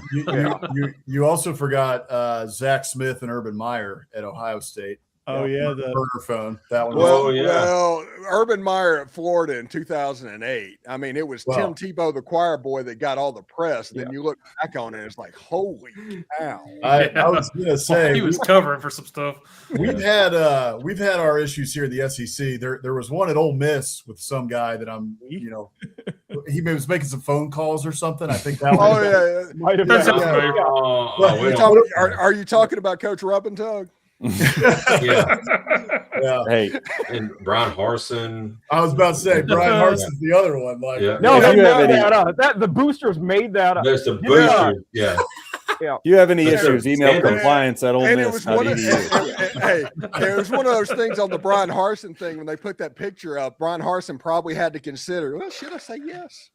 You also forgot Zach Smith and Urban Meyer at Ohio State. Oh yeah, the burner phone. That one. Well, Urban Meyer at Florida in 2008. I mean, it was Well, Tim Tebow, the choir boy, that got all the press. Then you look back on it, it's like, holy cow! I was gonna say he was covering for some stuff. we've had our issues here in the SEC. There was one at Ole Miss with some guy that he was making some phone calls or something. I think that was. Oh yeah. Might have That been. sounds familiar. Are you talking about Coach Rub and Tug? Yeah. Hey, And Brian Harsin. I was about to say Brian Harson's the other one. Like, Yeah. No, If they you have made any- that up. The boosters made that up. There's the booster. Yeah. if you have any That's issues, true. email Scandal. compliance at Ole And it Miss. was one of, it was one of those things on the Brian Harsin thing when they put that picture up. Brian Harsin probably had to consider, well, should I say yes?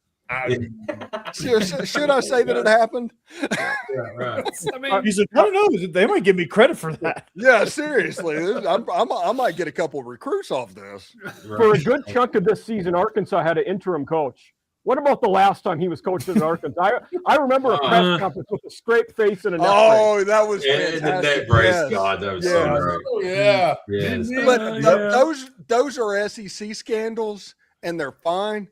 Should I say that it happened? Yeah, right. I mean, he said, I don't know. They might give me credit for that. Yeah, seriously. I might get a couple of recruits off this. For a good chunk of this season, Arkansas had an interim coach. What about the last time he was coaching at Arkansas? I remember a press conference with a scraped face and a neck brace. Oh, that was And the fantastic. neck brace, Yes. God, that was Yes. so great. Oh, yeah. Yes. But those are SEC scandals, and they're fine.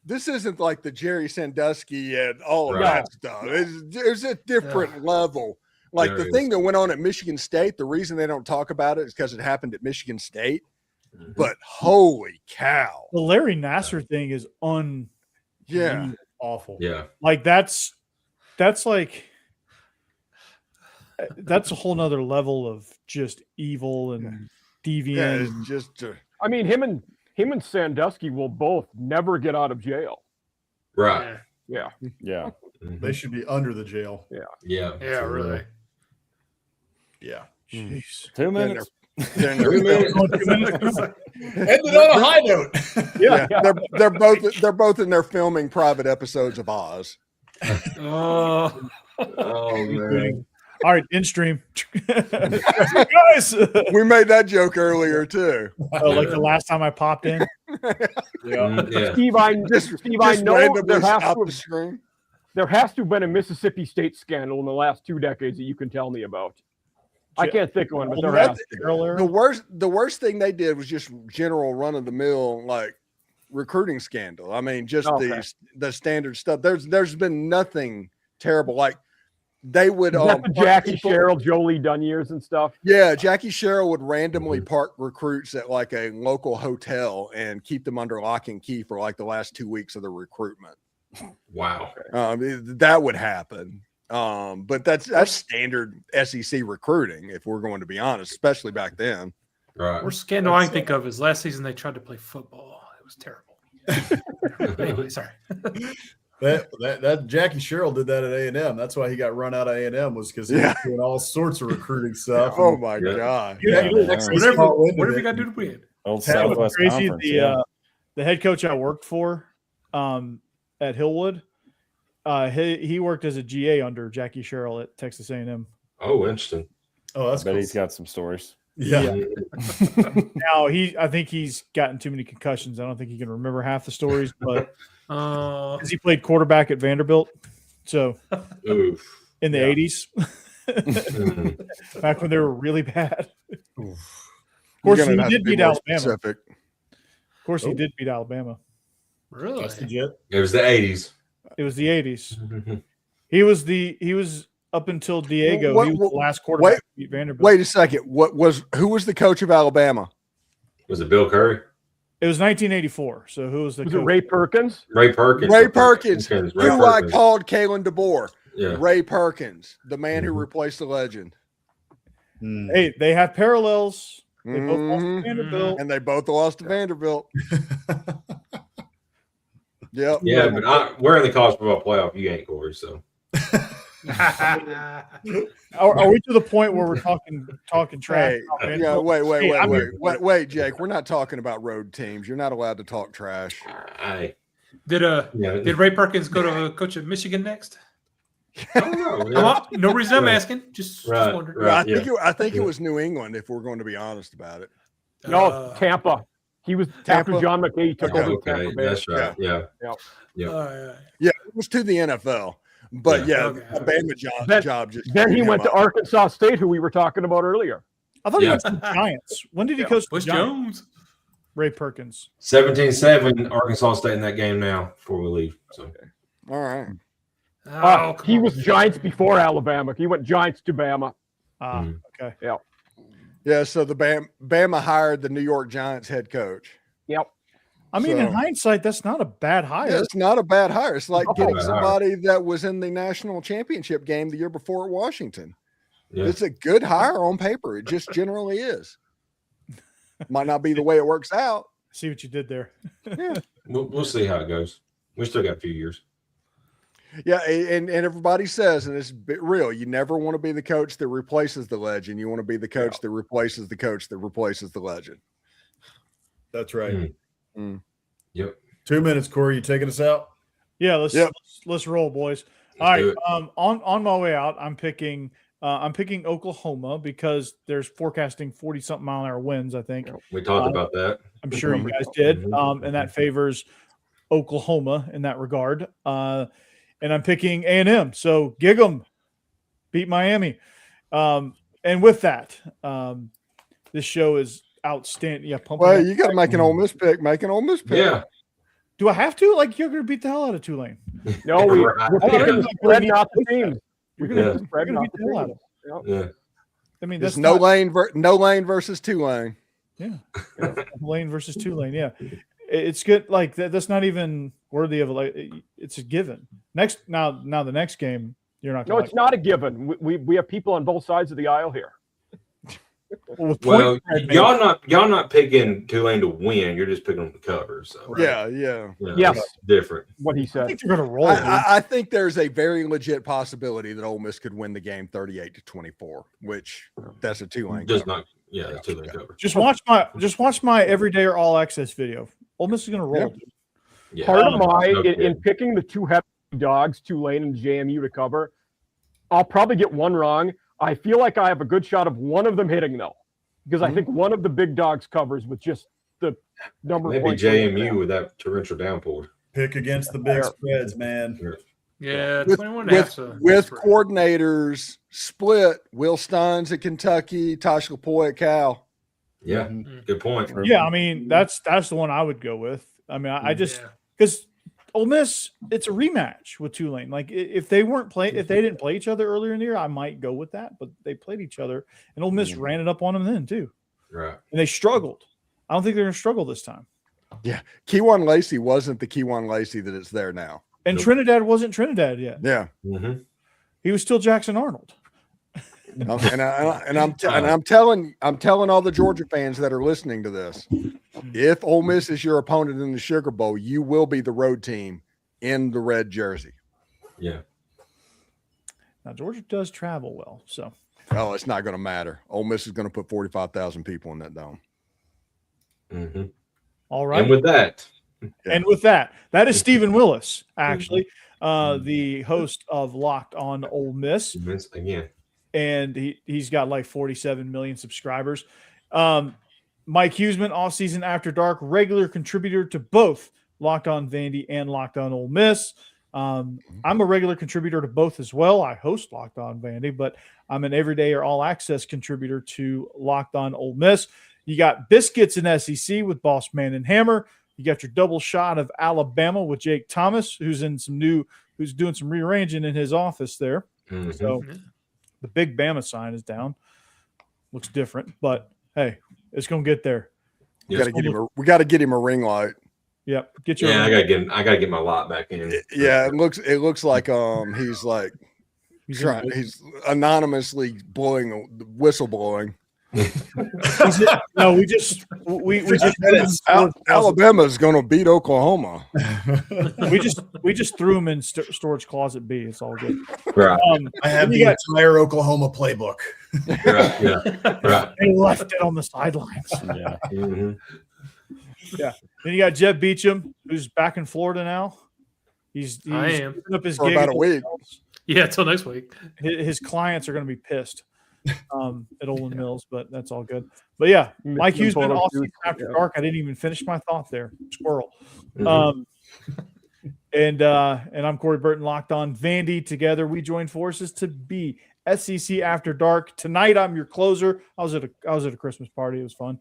This isn't like the Jerry Sandusky and all of Right. that stuff. It's a different level. Like There the is. thing that went on at Michigan State, the reason they don't talk about it is because it happened at Michigan State. Mhm. But holy cow. The Larry Nassar thing is Yeah. awful. Yeah. Like that's like that's a whole nother level of just evil and deviant. Yeah, and- it's just I mean, him and Sandusky will both never get out of jail. Right. Yeah. Yeah. Mhm. They should be under the jail. Yeah. yeah, for real. really. Yeah. Jeez. 2 minutes. they're in their- 3 minutes. Ended on a high note. yeah, they're both in their filming private episodes of Oz. Oh, Oh man. All right, in stream. Guys, We made that joke earlier too. like the last time I popped in. Yeah. Steve, I know randomly there has, stop to the have, screen. there has to have been a Mississippi State scandal in the last 2 decades that you can tell me about. I can't think of one, but there has to be. The worst thing they did was just general run of the mill like recruiting scandal. I mean, just the standard stuff. There's been nothing terrible. Like they would Is that the park Jackie people- Sherrill, Jolie Dunn years and stuff. Yeah, Jackie Sherrill would randomly park recruits at like a local hotel and keep them under lock and key for like the last 2 weeks of the recruitment. Wow. That would happen. But that's standard SEC recruiting, if we're going to be honest, especially back then. Right. worst scandal I can think of is last season they tried to play football. It was terrible. Anyway, sorry. That Jackie Sherrill did that at A&M. That's why he got run out of A&M was because he was doing all sorts of recruiting stuff. Oh my Yeah. God. Whatever you got to do to win. Old That was Southwest crazy. Conference. Yeah. The head coach I worked for at Hillwood, he worked as a GA under Jackie Sherrill at Texas A&M. Oh, interesting. Oh, that's I bet cool. he's got some stories. Yeah. Now I think he's gotten too many concussions. I don't think he can remember half the stories, but because he played quarterback at Vanderbilt, so Oof. in the Yeah. 80s, Mhm. back when they were really bad. Of You're course, gonna he have to did be beat more Alabama. specific. Of course, he did beat Alabama. Really? That's legit. It was the 80s. It was the 80s. He was up until Diego. What- he was what- the last quarterback to beat Vanderbilt. Wait a second. Who was the coach of Alabama? Was it Bill Curry? It was 1984. So who was the Was coach? it Ray Perkins? Ray Perkins. Ray Perkins, Ray who I Perkins. called Kalen DeBoer. Yeah. Ray Perkins, the man who Mhm. replaced the legend. Hey, they have parallels. They both lost to Mhm. Vanderbilt. And they both lost to Vanderbilt. Yep. Yeah, but we're in the college football playoff. You ain't, Corey. So Are we to the point where we're talking trash? Hey, about yeah, Vanderbilt? wait, Jake. We're not talking about road teams. You're not allowed to talk trash. Did Ray Perkins go to coach at Michigan next? I don't know. Come on, no reason I'm asking. Just Right, wondering. right. I think it was New England, if we're going to be honest about it. No, Tampa. He was Tampa? after John McKay took over Okay, Tampa Bay. that's right. Yeah. Yeah, it was to the NFL. But Okay. the Bama job just. Then he screwed went him to up. Arkansas State, who we were talking about earlier. I thought he Yeah. was the Giants. When did he coach the Bush Giants? Jones. Ray Perkins. 17-7, Arkansas State in that game now before we leave. So All right. Oh, come He on. was Giants before Alabama. He went Giants to Bama. Okay. Yeah, so the Bama hired the New York Giants head coach. Yep. I mean, in So- hindsight, that's not a bad hire. Yeah, it's not a bad hire. It's like No. getting Bad hire. somebody that was in the national championship game the year before at Washington. yeah. It's a good hire on paper. It just generally is. Might not be the way it works out. See what you did there. We'll see how it goes. We still got a few years. Yeah, and everybody says, and it's real, you never want to be the coach that replaces the legend. You want to be the coach that replaces the coach that replaces the legend. That's right. Yep. 2 minutes, Corey. You taking us out? Yeah, let's roll, boys. All Let's do right. it. On my way out, I'm picking Oklahoma because there's forecasting 40-something mile an hour winds, I think. We talked about that. I'm sure you guys did. Mhm. And that favors Oklahoma in that regard. And I'm picking A&M. So gig 'em, beat Miami. And with that, this show is outstanding. Yeah, pumping. Well, you got to make an Ole Miss pick. Make an Ole Miss pick. Yeah. Do I have to? Like, you're going to beat the hell out of Tulane. No, we're Right. picking the spread, not the teams. We're going to Yeah. the spread, You're gonna not beat the hell out the of teams. Yeah. I mean, It's that's no not, lane versus Tulane. Yeah. Tulane versus Tulane. Yeah. It's good. Like that's not even worthy of it's a given. Now the next game, you're not No, gonna it's not a given. We have people on both sides of the aisle here. with Well, point spread, y'all not picking Tulane to win. You're just picking them to cover. So Yeah. Yes. it's different. What he I said. think they're gonna roll. dude. I think there's a very legit possibility that Ole Miss could win the game 38-24, which that's a Tulane. Just cover. not. Yeah, it's Tulane cover. Just watch my everyday or all access video. Ole Miss is gonna roll. Yeah. Dude. Yeah. Part of my No in kidding. picking the two heavy dogs, Tulane and JMU to cover, I'll probably get one wrong. I feel like I have a good shot of one of them hitting though, because I think one of the big dogs covers with just the number of Maybe points. JMU with that torrential downpour. Pick against the big spreads, man. Yeah, With- 21 and a half. With coordinators split, Will Steins at Kentucky, Tosh Lapoy at Cal. Yeah, good point. Yeah, I mean that's the one I would go with. I mean, I just Yeah. because Ole Miss, it's a rematch with Tulane. Like if they didn't play each other earlier in the year, I might go with that. But they played each other, and Ole Miss ran it up on them then too, Right. and they struggled. I don't think they're gonna struggle this time. Kewan Lacey wasn't the Kewan Lacey that it's there now. And Nope. Trinidad wasn't Trinidad yet. Yeah. Mm-hmm. He was still Jackson Arnold. I'm telling all the Georgia fans that are listening to this, if Ole Miss is your opponent in the Sugar Bowl, you will be the road team in the red jersey. Yeah. Now Georgia does travel well, so Oh, it's not going to matter. Ole Miss is going to put 45,000 people in that dome. Mm-hmm. all right. And with that, And with that, that is Stephen Willis, actually, the host of Locked On Ole Miss, again, and he's got like 47 million subscribers. Mike Huseman, Off Season After Dark, regular contributor to both Locked On Vandy and Locked On Ole Miss. I'm a regular contributor to both as well. I host Locked On Vandy, but I'm an everyday or all access contributor to Locked On Ole Miss. You got Biscuits in SEC with Boss Man and Hammer. You got your double shot of Alabama with Jake Thomas, who's doing some rearranging in his office there. mm-hmm. So the big Bama sign is down. Looks different, but hey, it's going to get there. We got to get him a ring light. Yep. Get your. Yeah, I gotta get my lot back in. Yeah, it looks like he's anonymously blowing the whistle blowing. No, we just Alabama's going to beat Oklahoma. we just threw him in storage closet B. It's all good. Right. I have the entire Oklahoma playbook. Right. Yeah. Right. They left it on the sidelines. Yeah. Mm-hmm. Yeah. Then you got Jeb Beecham, who's back in Florida now. He's picking up his for gig about a week. Yeah, until next week. His clients are going to be pissed at Ole Mills, but that's all good. But yeah, Mike Huseman, all season after dark. I didn't even finish my thought there. Squirrel. Mm-hmm. And I'm Corey Burton, locked on Vandy. Together we join forces to be SEC After Dark. Tonight I'm your closer. I was at a Christmas party. It was fun.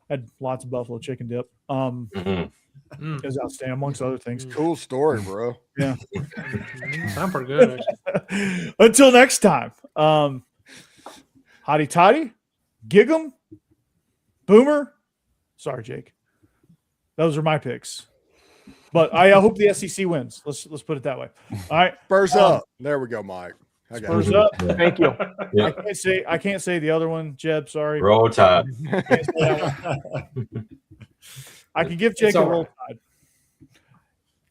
Had lots of buffalo chicken dip. It was outstanding, amongst other things. Cool story, bro. Yeah. Sound pretty good, actually. Until next time. Hotty toddy, gig 'em, boomer. Sorry, Jake. Those are my picks. But I hope the SEC wins. Let's put it that way. All right. Spurs up. There we go, Mike. I got Spurs it. up. Yeah. Thank you. Yeah. I can't say the other one, Jeb. Sorry. Roll Tide. Can't say that one. I can give Jake It's a all roll right. tide.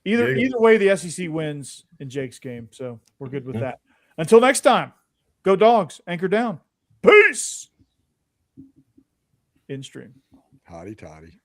Either way, the SEC wins in Jake's game, so we're good with that. Until next time, go Dogs. Anchor down. Peace. In stream. Hotty toddy.